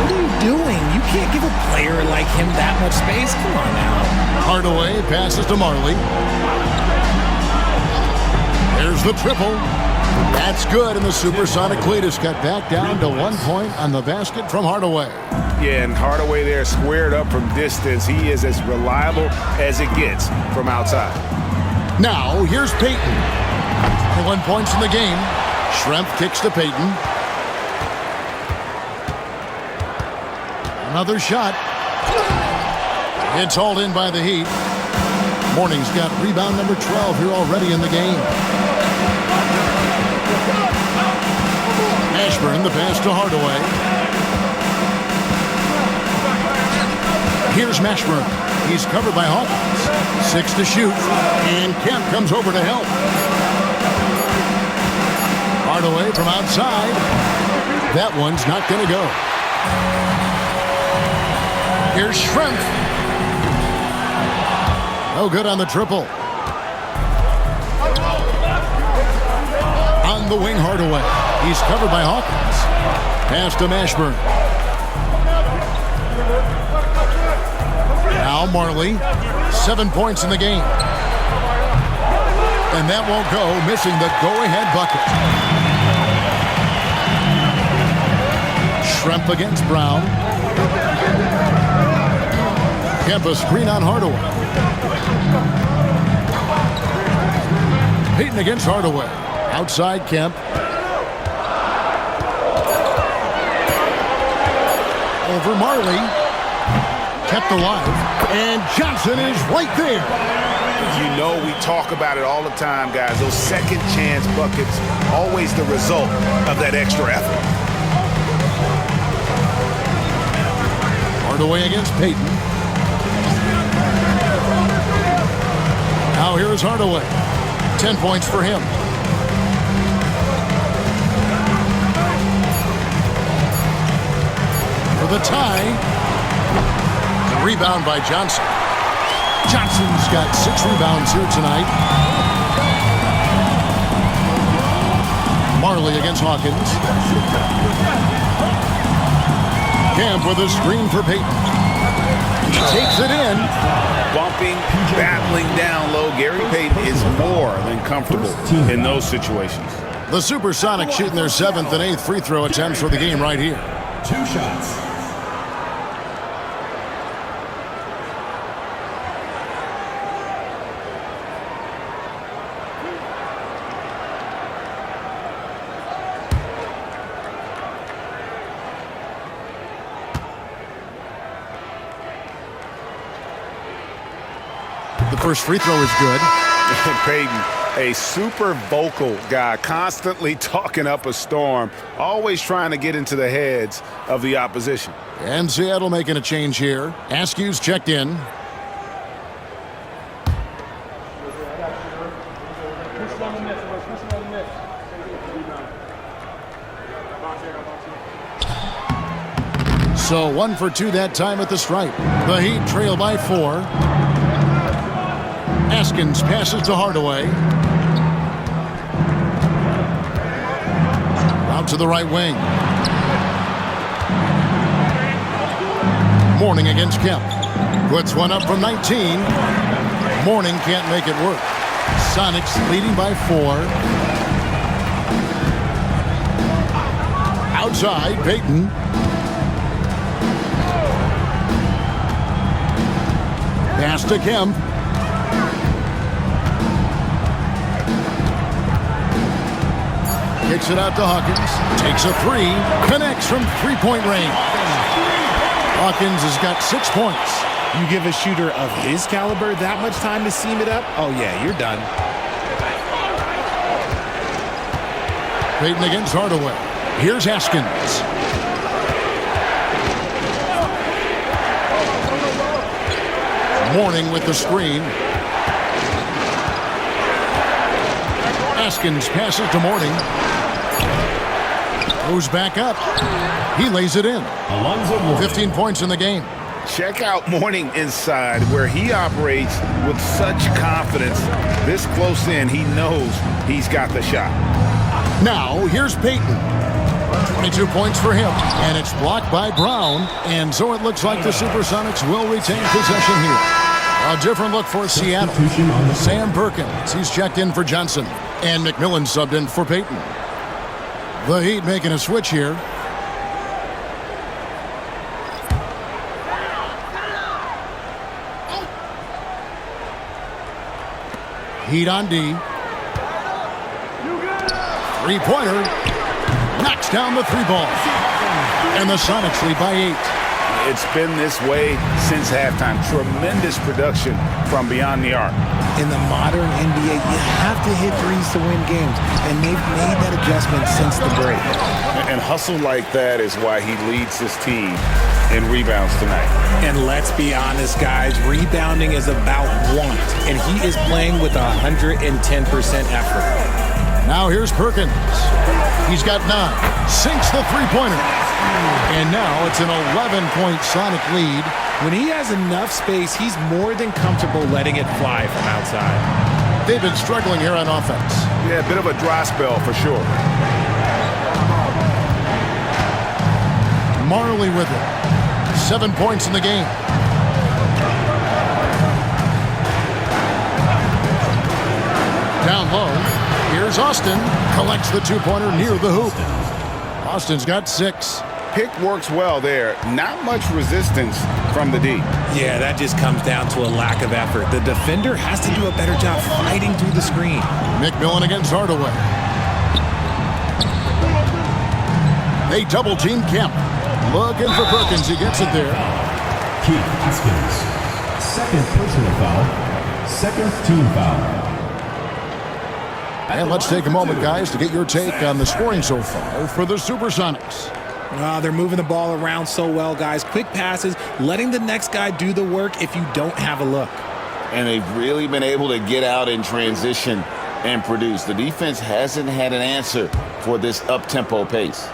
What are you doing? You can't give a player like him that much space. Come on now. Hardaway passes to Marley. There's the triple. That's good, and the Supersonic lead is cut back down to 1 point on the basket from Hardaway. Yeah, and Hardaway there squared up from distance. He is as reliable as it gets from outside. Now, here's Payton. 1 point in the game. Schrempf kicks to Payton. Another shot. It's hauled in by the Heat. Mourning's got rebound number 12 here already in the game. Ashburn, the pass to Hardaway. Here's Mashburn. He's covered by Hawkins. 6 to shoot. And Kemp comes over to help. Hardaway from outside. That one's not going to go. Here's Schrempf. No good on the triple. On the wing, Hardaway. He's covered by Hawkins. Pass to Mashburn. Now Marley. 7 points in the game. And that won't go, missing the go-ahead bucket. Schrempf against Brown. Kemp a screen on Hardaway. Payton against Hardaway. Outside Kemp. Over Marley. Kept alive. And Johnson is right there. You know we talk about it all the time, guys. Those second chance buckets, always the result of that extra effort. Hardaway against Payton. Now here is Hardaway. 10 points for him. For the tie. The rebound by Johnson. Johnson's got 6 rebounds here tonight. Marley against Hawkins. Kemp with a screen for Payton. He takes it in. Bumping, battling down low. Gary Payton is more than comfortable in those situations. The Supersonics shooting their 7th and 8th free throw attempts for the game right here. 2 shots. The first free throw is good. Payton, a super vocal guy, constantly talking up a storm, always trying to get into the heads of the opposition. And Seattle making a change here. Askew's checked in. So 1 for 2 that time at the stripe. The Heat trail by 4. Askins passes to Hardaway. Out to the right wing. Mourning against Kemp. Puts one up from 19. Mourning can't make it work. Sonics leading by 4. Outside, Payton. Pass to Kemp. Kicks it out to Hawkins. Takes a 3. Connects from three-point range. Hawkins has got 6 points. You give a shooter of his caliber that much time to seam it up? Oh, yeah, you're done. Payton against Hardaway. Here's Askins. Mourning with the screen. Askins passes to Mourning. Goes back up. He lays it in. 15 points in the game. Check out Mourning inside, where he operates with such confidence. This close in, he knows he's got the shot. Now, here's Payton. 22 points for him, and it's blocked by Brown. And so it looks like the Supersonics will retain possession here. A different look for Seattle. Sam Perkins, he's checked in for Johnson. And McMillan subbed in for Payton. The Heat making a switch here. Heat on D. Three-pointer. Knocks down the 3-ball. And the Sonics lead by 8. It's been this way since halftime. Tremendous production from beyond the arc. In the modern NBA, you have to hit threes to win games, and they've made that adjustment since the break. And hustle like that is why he leads his team in rebounds tonight. And let's be honest, guys, rebounding is about want, and he is playing with 110% effort. Now here's Perkins. He's got 9. Sinks the three-pointer. And now it's an 11-point Sonic lead. When he has enough space, he's more than comfortable letting it fly from outside. They've been struggling here on offense. Yeah, a bit of a dry spell for sure. Marley with it. 7 points in the game. Down low. Here's Austin. Collects the 2-pointer near the hoop. Austin's got 6. Pick works well there. Not much resistance from the D. Yeah, that just comes down to a lack of effort. The defender has to do a better job fighting through the screen. McMillan against Hardaway. They double-team Kemp. Looking for Perkins. He gets it there. Keith Askins. Second personal foul. Second team foul. And let's take a moment, guys, to get your take on the scoring so far for the Supersonics. They're moving the ball around so well, guys. Quick passes, letting the next guy do the work if you don't have a look. And they've really been able to get out in transition and produce. The defense hasn't had an answer for this up-tempo pace.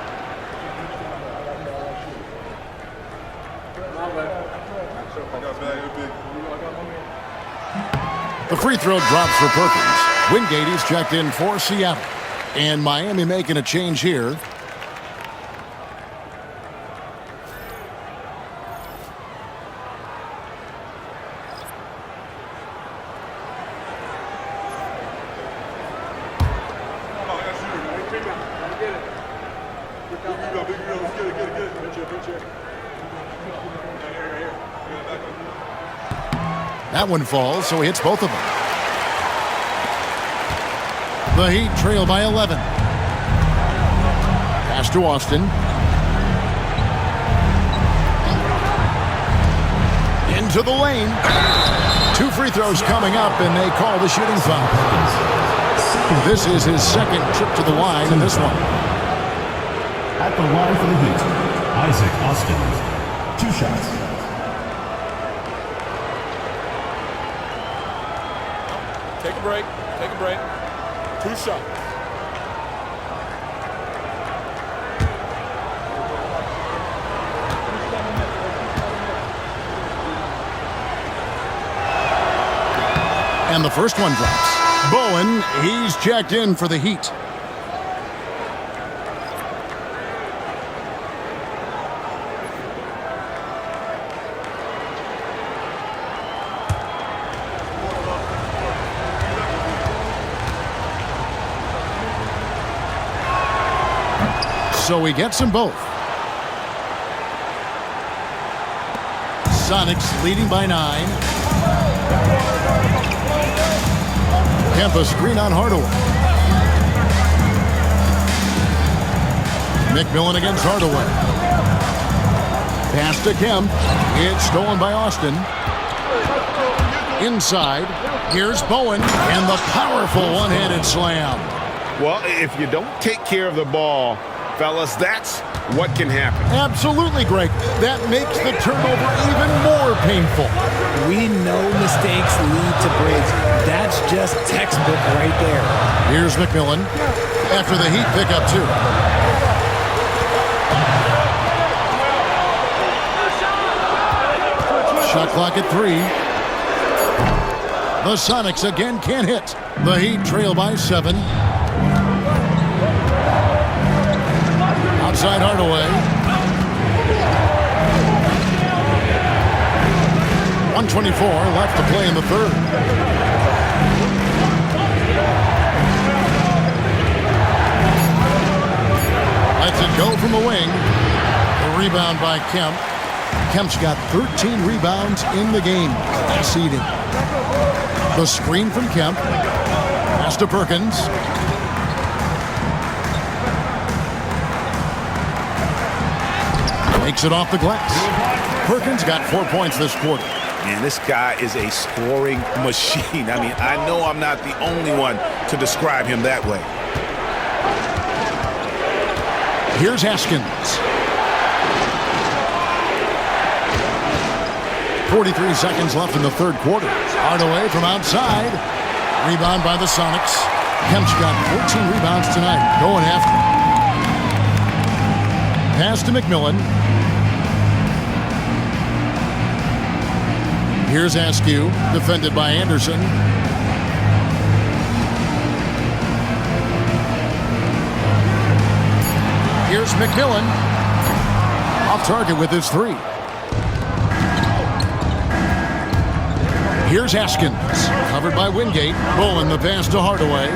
The free throw drops for Perkins. Wingate is checked in for Seattle. And Miami making a change here. That one falls, so he hits both of them. The Heat trail by 11. Pass to Austin. Into the lane. 2 free throws coming up, and they call the shooting foul. This is his second trip to the line in this one. At the line for the Heat, Isaac Austin. 2 shots. Take a break. Take a break. 2 shots. And the first one drops. Bowen, he's checked in for the Heat. So he gets them both. Sonics leading by 9. Kemp a screen on Hardaway. McMillan against Hardaway. Pass to Kemp. It's stolen by Austin. Inside. Here's Bowen. And the powerful one-handed slam. Well, if you don't take care of the ball, fellas, that's what can happen. Absolutely, Greg. That makes the turnover even more painful. We know mistakes lead to breaks. That's just textbook right there. Here's McMillan after the Heat pick up 2. Shot clock at 3. The Sonics again can't hit. The Heat trail by 7. Outside Hardaway. 1:24 left to play in the third. Lets it go from the wing. The rebound by Kemp. Kemp's got 13 rebounds in the game. Class leading. The screen from Kemp. Pass to Perkins. Makes it off the glass. Perkins got 4 points this quarter. Man, this guy is a scoring machine. I mean, I know I'm not the only one to describe him that way. Here's Haskins. 43 seconds left in the third quarter. Hardaway from outside. Rebound by the Sonics. Kemp's got 14 rebounds tonight. Going after. Pass to McMillan. Here's Askew, defended by Anderson. Here's McMillan. Off target with his 3. Here's Haskins, covered by Wingate. Bowen the pass to Hardaway.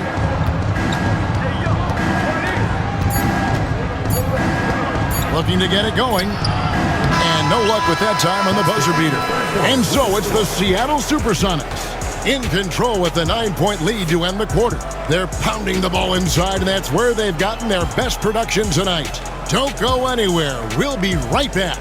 Looking to get it going. And no luck with that time on the buzzer beater. And so it's the Seattle Supersonics in control with the 9-point lead to end the quarter. They're pounding the ball inside, and that's where they've gotten their best production tonight. Don't go anywhere. We'll be right back.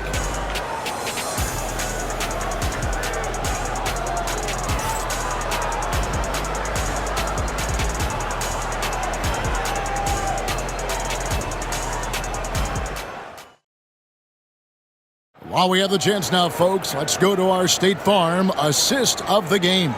While we have the chance now, folks, let's go to our State Farm assist of the game.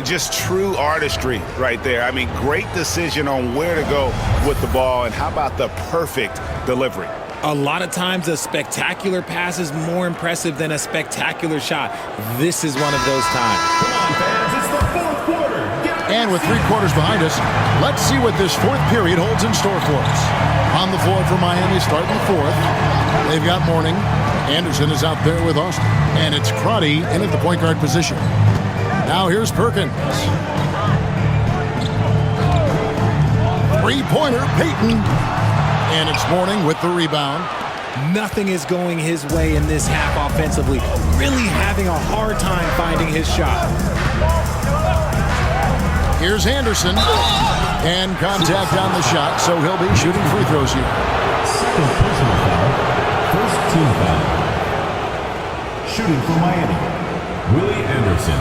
Just true artistry right there. I mean, great decision on where to go with the ball, and how about the perfect delivery? A lot of times a spectacular pass is more impressive than a spectacular shot. This is one of those times. Come on, fans, it's the fourth quarter. And with 3 quarters behind us, let's see what this fourth period holds in store for us. On the floor for Miami starting the fourth. They've got Mourning. Anderson is out there with Austin. And it's Crotty in at the point guard position. Now here's Perkins. 3-pointer, Payton. And it's Mourning with the rebound. Nothing is going his way in this half offensively. Really having a hard time finding his shot. Here's Anderson. And contact on the shot, so he'll be shooting free throws here. Second personal foul. First team foul. Shooting for Miami, Willie Anderson.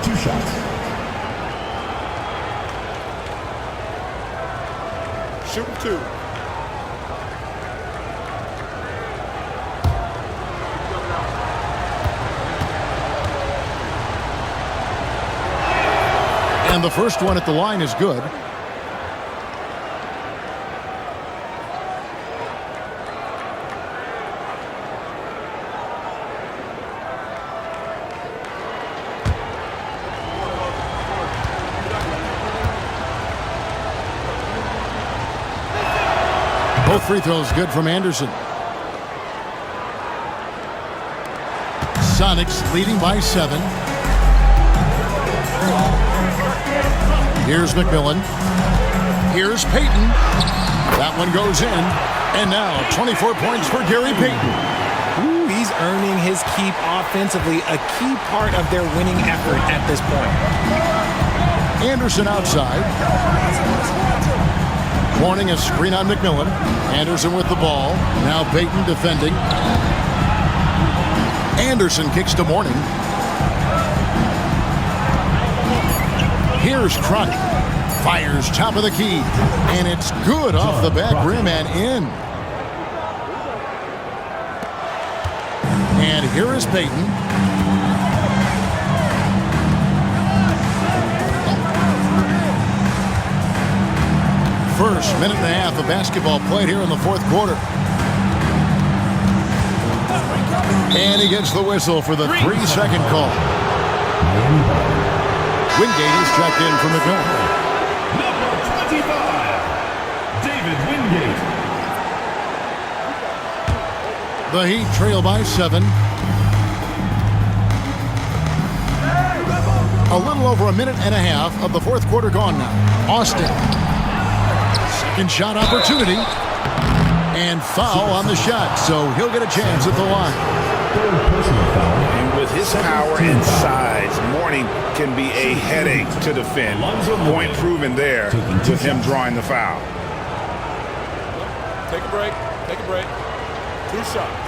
2 shots. Shooting 2. And the first one at the line is good. Both free throws good from Anderson. Sonics leading by 7. Here's McMillan. Here's Payton. That one goes in. And now 24 points for Gary Payton. Ooh, he's earning his keep offensively, a key part of their winning effort at this point. Anderson outside. Warning, a screen on McMillan. Anderson with the ball. Now Payton defending. Anderson kicks to Mourning. Here's Chronic. Fires top of the key. And it's good off the back rim and in. And here is Payton. First minute and a half of basketball played here in the fourth quarter. And he gets the whistle for the 3-second call. Wingate is checked in for McMillan. Number 25, David Wingate. The Heat trail by 7. A little over a minute and a half of the fourth quarter gone now. Austin. Second shot opportunity. And foul on the shot, so he'll get a chance at the line. And with his power and size, Mourning can be a headache to defend. Point proven there with him drawing the foul. Take a break. Take a break. 2 shots.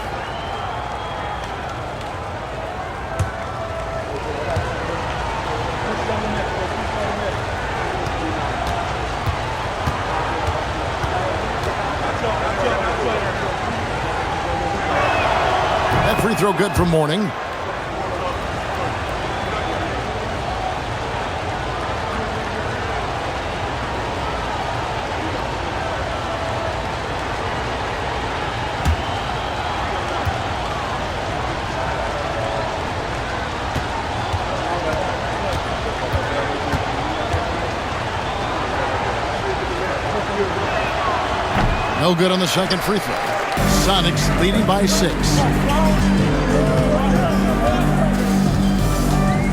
That free throw good from Mourning. No good on the second free throw. Sonics leading by 6.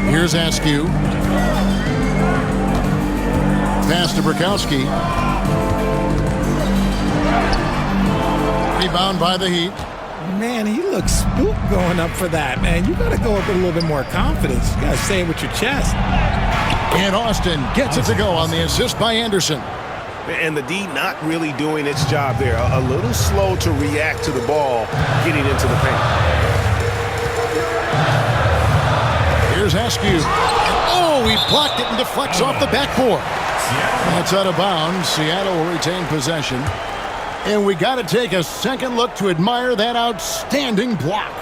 Here's Askew. Pass to Burkowski. Rebound by the Heat. Man, he looks spooked going up for that, man. You got to go up with a little bit more confidence. You got to say it with your chest. And Austin gets it to go on the assist by Anderson. And the D not really doing its job there. A little slow to react to the ball getting into the paint. Here's Askew. Oh, he blocked it and deflects off the backboard. That's out of bounds. Seattle will retain possession. And we got to take a second look to admire that outstanding block.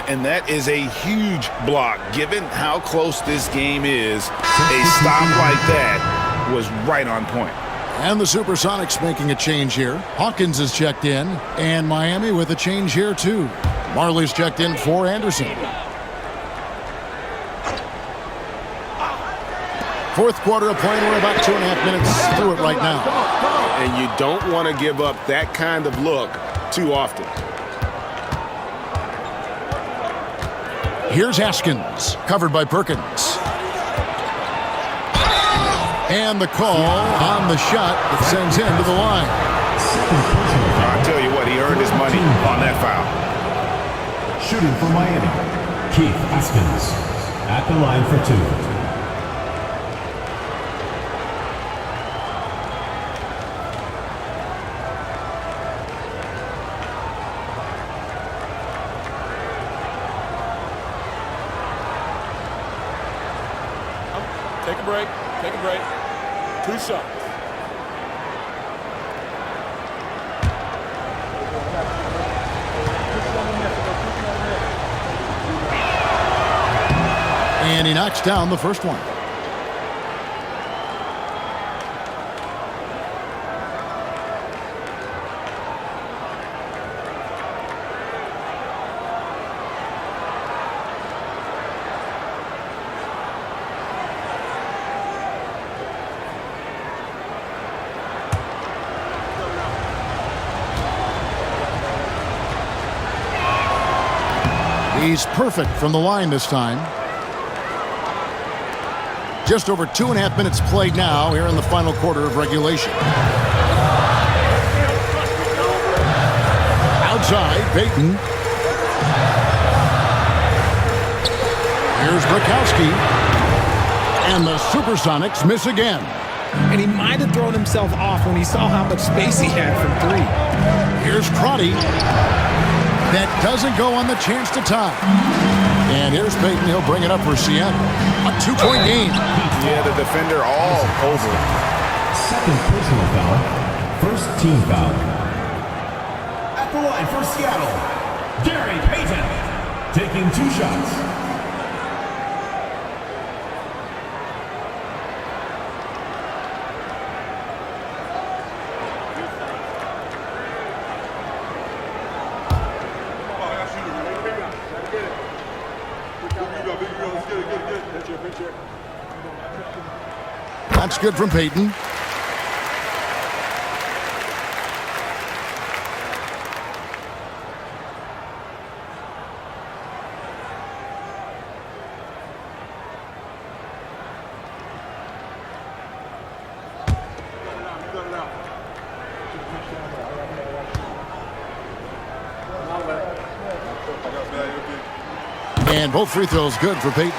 And that is a huge block. Given how close this game is, a stop like that was right on point. And the Supersonics making a change here. Hawkins is checked in. And Miami with a change here, too. Marley's checked in for Anderson. Fourth quarter of play. We're about 2.5 minutes through it right now. And you don't want to give up that kind of look too often. Here's Haskins, covered by Perkins. And the call on the shot that sends him to the line. I'll tell you what, he earned his money on that foul. Shooting for Miami, Keith Haskins at the line for 2. Take a break. Take a break. 2 shots. And he knocks down the first one. He's perfect from the line this time. Just over 2.5 minutes played now here in the final quarter of regulation. Outside, Payton. Here's Bukowski. And the Supersonics miss again. And he might have thrown himself off when he saw how much space he had from three. Here's Crotty. That doesn't go on the chance to tie. And here's Payton. He'll bring it up for Seattle. A 2-point game. Yeah, the defender all over. Second personal foul. First team foul. At the line for Seattle, Gary Payton taking 2 shots. That's good from Payton. And both free throws good for Payton.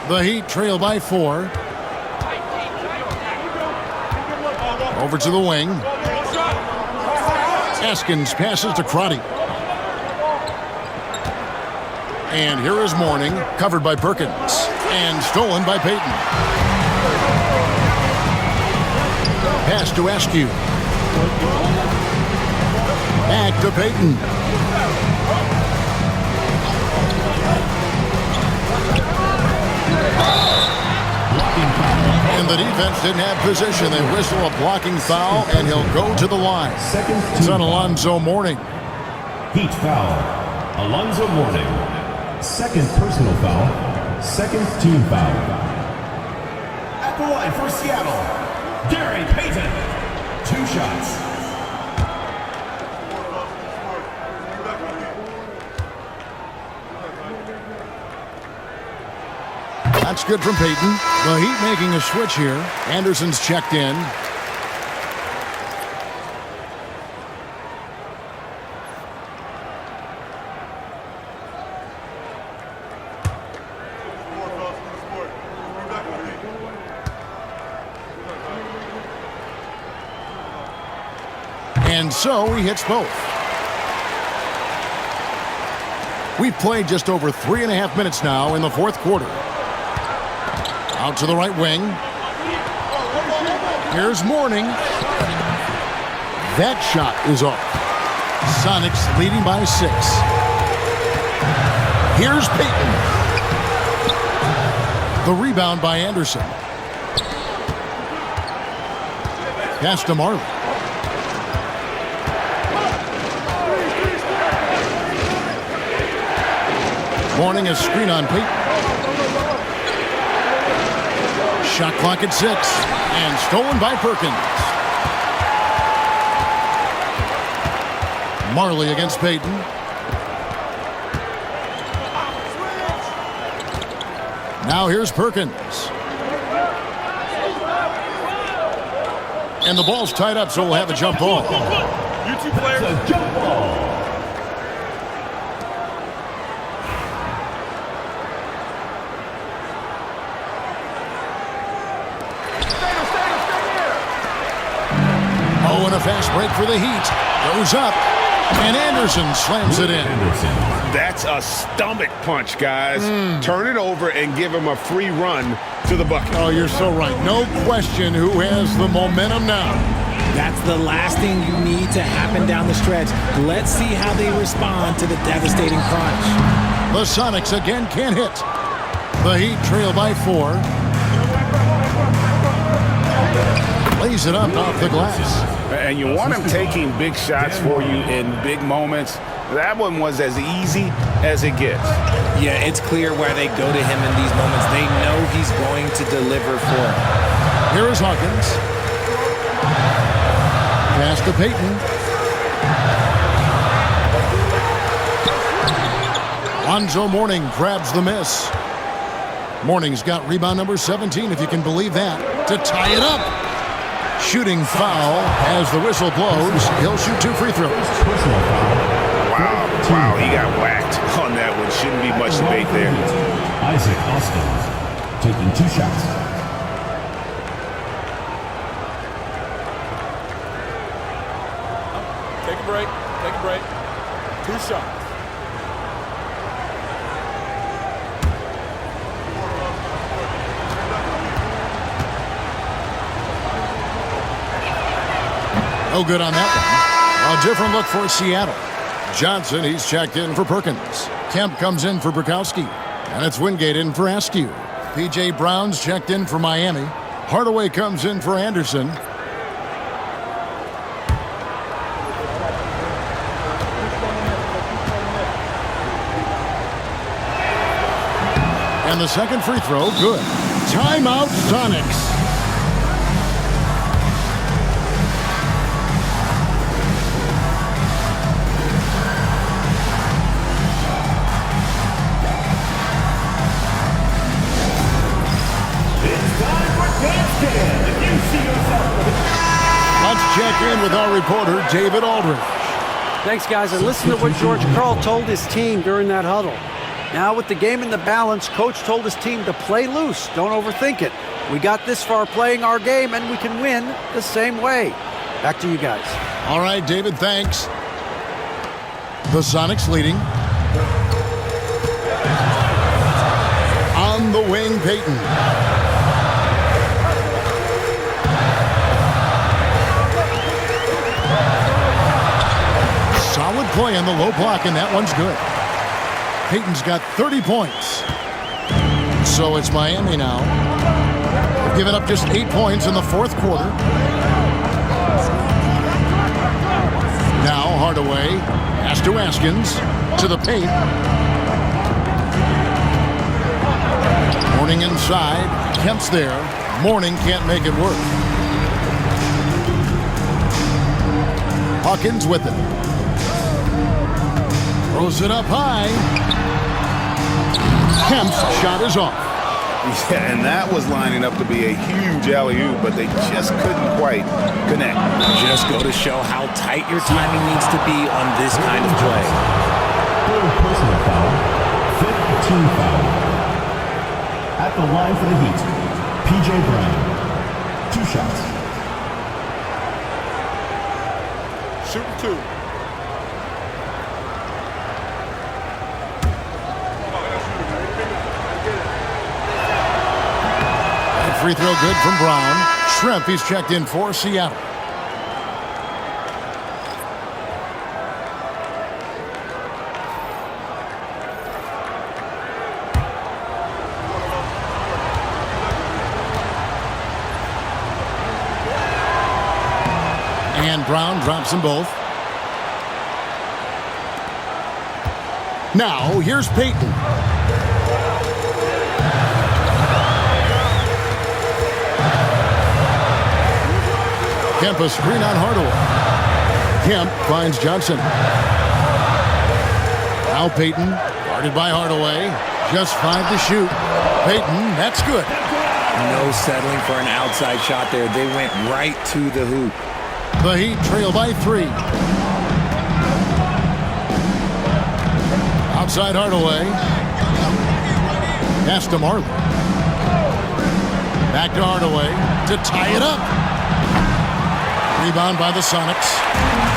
The Heat trail by 4. Over to the wing. Eskins passes to Crotty. And here is Mourning, covered by Perkins. And stolen by Payton. Pass to Askew. Back to Payton. And the defense didn't have position. They whistle a blocking foul, and he'll go to the line. It's on Alonzo Mourning. Heat foul. Alonzo Mourning. Second personal foul. Second team foul. At the line for Seattle, Gary Payton. 2 shots. That's good from Payton. The Heat making a switch here. Anderson's checked in. And so he hits both. We've played just over 3.5 minutes now in the fourth quarter. Out to the right wing. Here's Mourning. That shot is off. Sonics leading by 6. Here's Payton. The rebound by Anderson. Pass to Marley. Mourning a screen on Payton. Shot clock at 6, and stolen by Perkins. Marley against Payton. Now here's Perkins. And the ball's tied up, so we'll have a jump ball. You 2 players. It's a jump ball. Oh, and a fast break for the Heat. Goes up, and Anderson slams it in. That's a stomach punch, guys. Turn it over and give him a free run to the bucket. Oh, you're so right. No question who has the momentum now. That's the last thing you need to happen down the stretch. Let's see how they respond to the devastating crunch. The Sonics again can't hit. The Heat trail by 4. Lays it up off the glass. And you want him taking big shots for you in big moments. That one was as easy as it gets. Yeah, it's clear why they go to him in these moments. They know he's going to deliver for them. Here is Hawkins. Pass to Payton. Lonzo Mourning grabs the miss. Mourning's got rebound number 17, if you can believe that, to tie it up. Shooting foul as the whistle blows. He'll shoot 2 free throws. Wow, he got whacked on that one. Shouldn't be much debate there. Isaac Austin taking 2 shots. Take a break. Take a break. 2 shots. No good on that one. A different look for Seattle. Johnson, he's checked in for Perkins. Kemp comes in for Bukowski. And it's Wingate in for Askew. P.J. Brown's checked in for Miami. Hardaway comes in for Anderson. And the second free throw, good. Timeout, Sonics. Let's check in with our reporter, David Aldridge. Thanks, guys. And listen to what George Karl told his team during that huddle. Now, with the game in the balance, Coach told his team to play loose. Don't overthink it. We got this far playing our game, and we can win the same way. Back to you guys. All right, David, thanks. The Sonics leading. On the wing, Payton. Solid play on the low block, and that one's good. Payton's got 30 points. So it's Miami now. They've given up just 8 points in the fourth quarter. Now Hardaway has to Askins to the paint. Mourning inside. Kemp's there. Mourning can't make it work. Hawkins with it. Throws it up high. Kemp's shot is off. Yeah, and that was lining up to be a huge alley-oop, but they just couldn't quite connect. Just go to show how tight your timing needs to be on this kind of play. Third personal foul. Fifth team foul. At the line for the Heat, P.J. Brown. 2 shots. Shooting 2. Free throw good from Brown. Shrimp, he's checked in for Seattle. And Brown drops them both. Now, here's Payton. Kemp a screen on Hardaway. Kemp finds Johnson. Now Payton, guarded by Hardaway. Just 5 to shoot. Payton, that's good. No settling for an outside shot there. They went right to the hoop. The Heat trail by 3. Outside Hardaway. Pass to Marley. Back to Hardaway to tie it up. Rebound by the Sonics.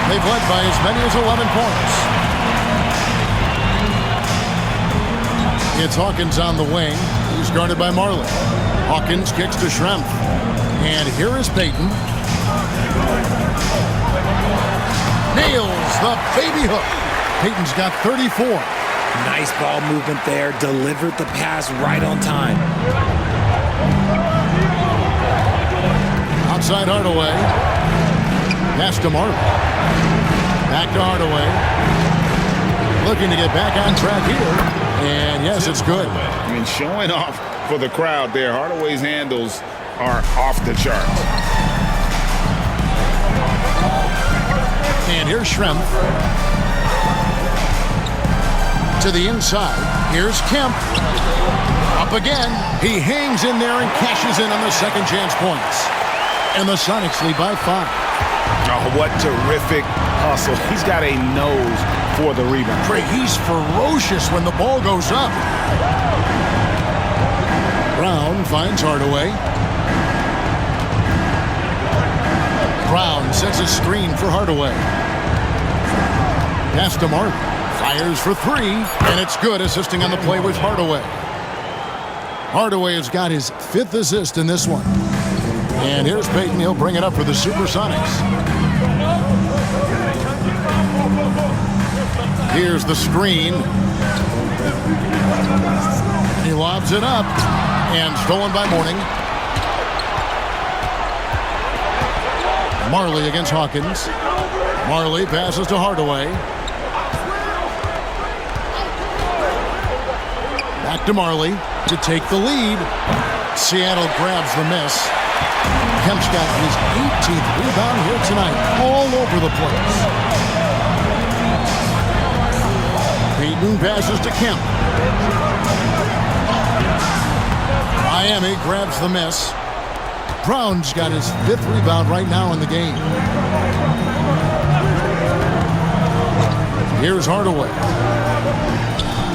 They've led by as many as 11 points. It's Hawkins on the wing. He's guarded by Marley. Hawkins kicks to Schrempf. And here is Payton. Nails the baby hook. Payton's got 34. Nice ball movement there. Delivered the pass right on time. Outside Hardaway. Pass to Marley. Back to Hardaway. Looking to get back on track here. And yes, it's good. I mean, showing off for the crowd there. Hardaway's handles are off the charts. And here's Schrempf. To the inside. Here's Kemp. Up again. He hangs in there and cashes in on the second chance points. And the Sonics lead by 5. Oh, what terrific hustle. He's got a nose for the rebound. Craig, he's ferocious when the ball goes up. Brown finds Hardaway. Brown sets a screen for Hardaway. Pass to Mark. Fires for 3, and it's good, assisting on the play with Hardaway. Hardaway has got his 5th assist in this one. And here's Payton. He'll bring it up for the Supersonics. Here's the screen. He lobs it up, and stolen by Mourning. Marley against Hawkins. Marley passes to Hardaway. Back to Marley to take the lead. Seattle grabs the miss. Kemp's got his 18th rebound here tonight, all over the place. Payton passes to Kemp. Miami grabs the miss. Brown's got his 5th rebound right now in the game. Here's Hardaway.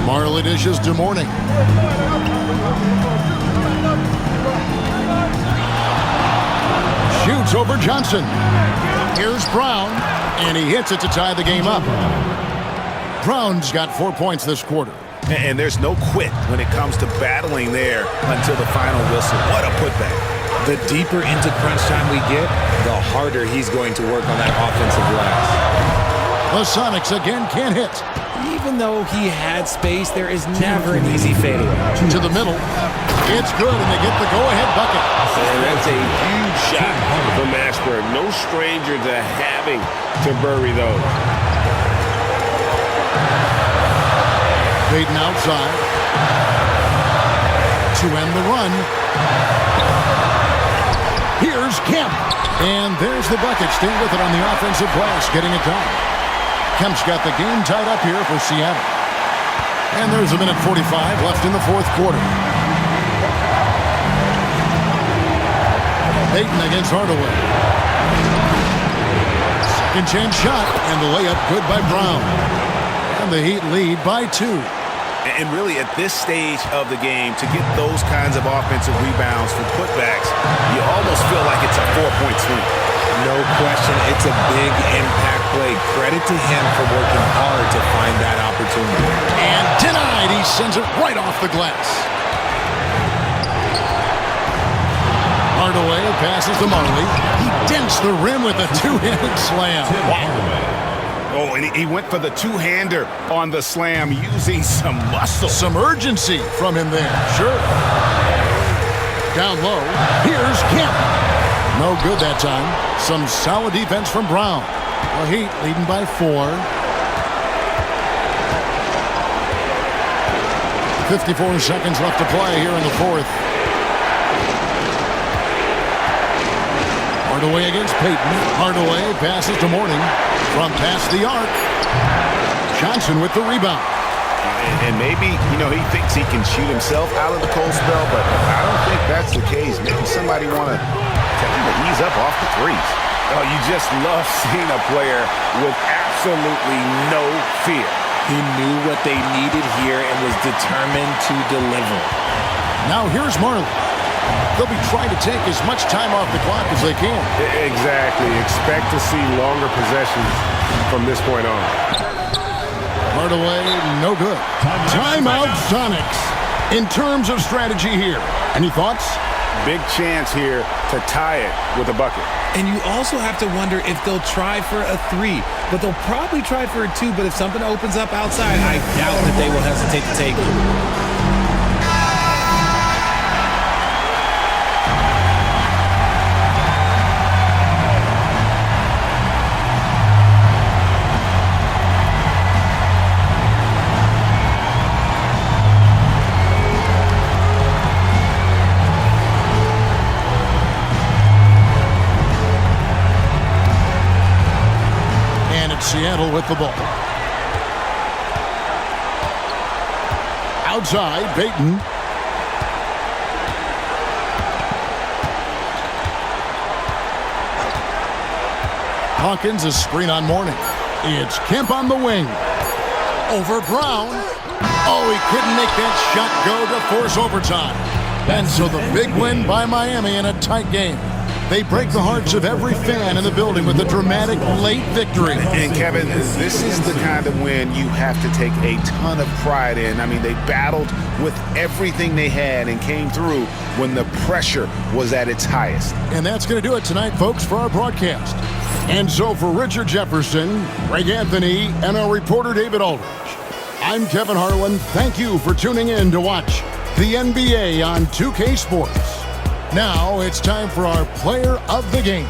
Marley dishes to Mourning. Shoots over Johnson. Here's Brown, and he hits it to tie the game up. Brown's got 4 points this quarter. And there's no quit when it comes to battling there until the final whistle. What a putback. The deeper into crunch time we get, the harder he's going to work on that offensive glass. The Sonics again can't hit. Even though he had space, there is never an easy fadeaway. To the middle. It's good, and they get the go-ahead bucket. And that's a huge shot from Ashburn. No stranger to having to bury those. Payton outside. To end the run. Here's Kemp. And there's the bucket. Stay with it on the offensive glass, getting it done. Kemp's got the game tied up here for Seattle. And there's a minute 45 left in the 4th quarter. Payton against Hardaway. Second chance shot, and the layup good by Brown. And the Heat lead by 2. And really, at this stage of the game, to get those kinds of offensive rebounds for putbacks, you almost feel like it's a 4-point swing. No question, it's a big impact play. Credit to him for working hard to find that opportunity. And denied. He sends it right off the glass. Hardaway passes to Marley. He dents the rim with a 2-handed slam. Wow. Oh, and he went for the two-hander on the slam using some muscle. Some urgency from him there. Sure. Down low. Here's Kemp. No good that time. Some solid defense from Brown. The Heat leading by 4. 54 seconds left to play here in the 4th. Hardaway against Payton. Hardaway passes to Mourning from past the arc. Johnson with the rebound. And maybe, he thinks he can shoot himself out of the cold spell, but I don't think that's the case. Maybe somebody want to tell him to ease up off the threes. Oh, you just love seeing a player with absolutely no fear. He knew what they needed here and was determined to deliver. Now here's Marley. They'll be trying to take as much time off the clock as they can. Exactly. Expect to see longer possessions from this point on. Hardaway, no good. Timeout Sonics. In terms of strategy here, any thoughts? Big chance here to tie it with a bucket. And you also have to wonder if they'll try for a 3, but they'll probably try for a 2, but if something opens up outside, I doubt that they will hesitate to take it. Seattle with the ball. Outside, Payton. Hawkins, a screen on Mourning. It's Kemp on the wing. Over Brown. Oh, he couldn't make that shot go to force overtime. And so the big win by Miami in a tight game. They break the hearts of every fan in the building with a dramatic late victory. And Kevin, this is the kind of win you have to take a ton of pride in. I mean, they battled with everything they had and came through when the pressure was at its highest. And that's going to do it tonight, folks, for our broadcast. And so for Richard Jefferson, Greg Anthony, and our reporter David Aldridge, I'm Kevin Harlan. Thank you for tuning in to watch the NBA on 2K Sports. Now it's time for our player of the game.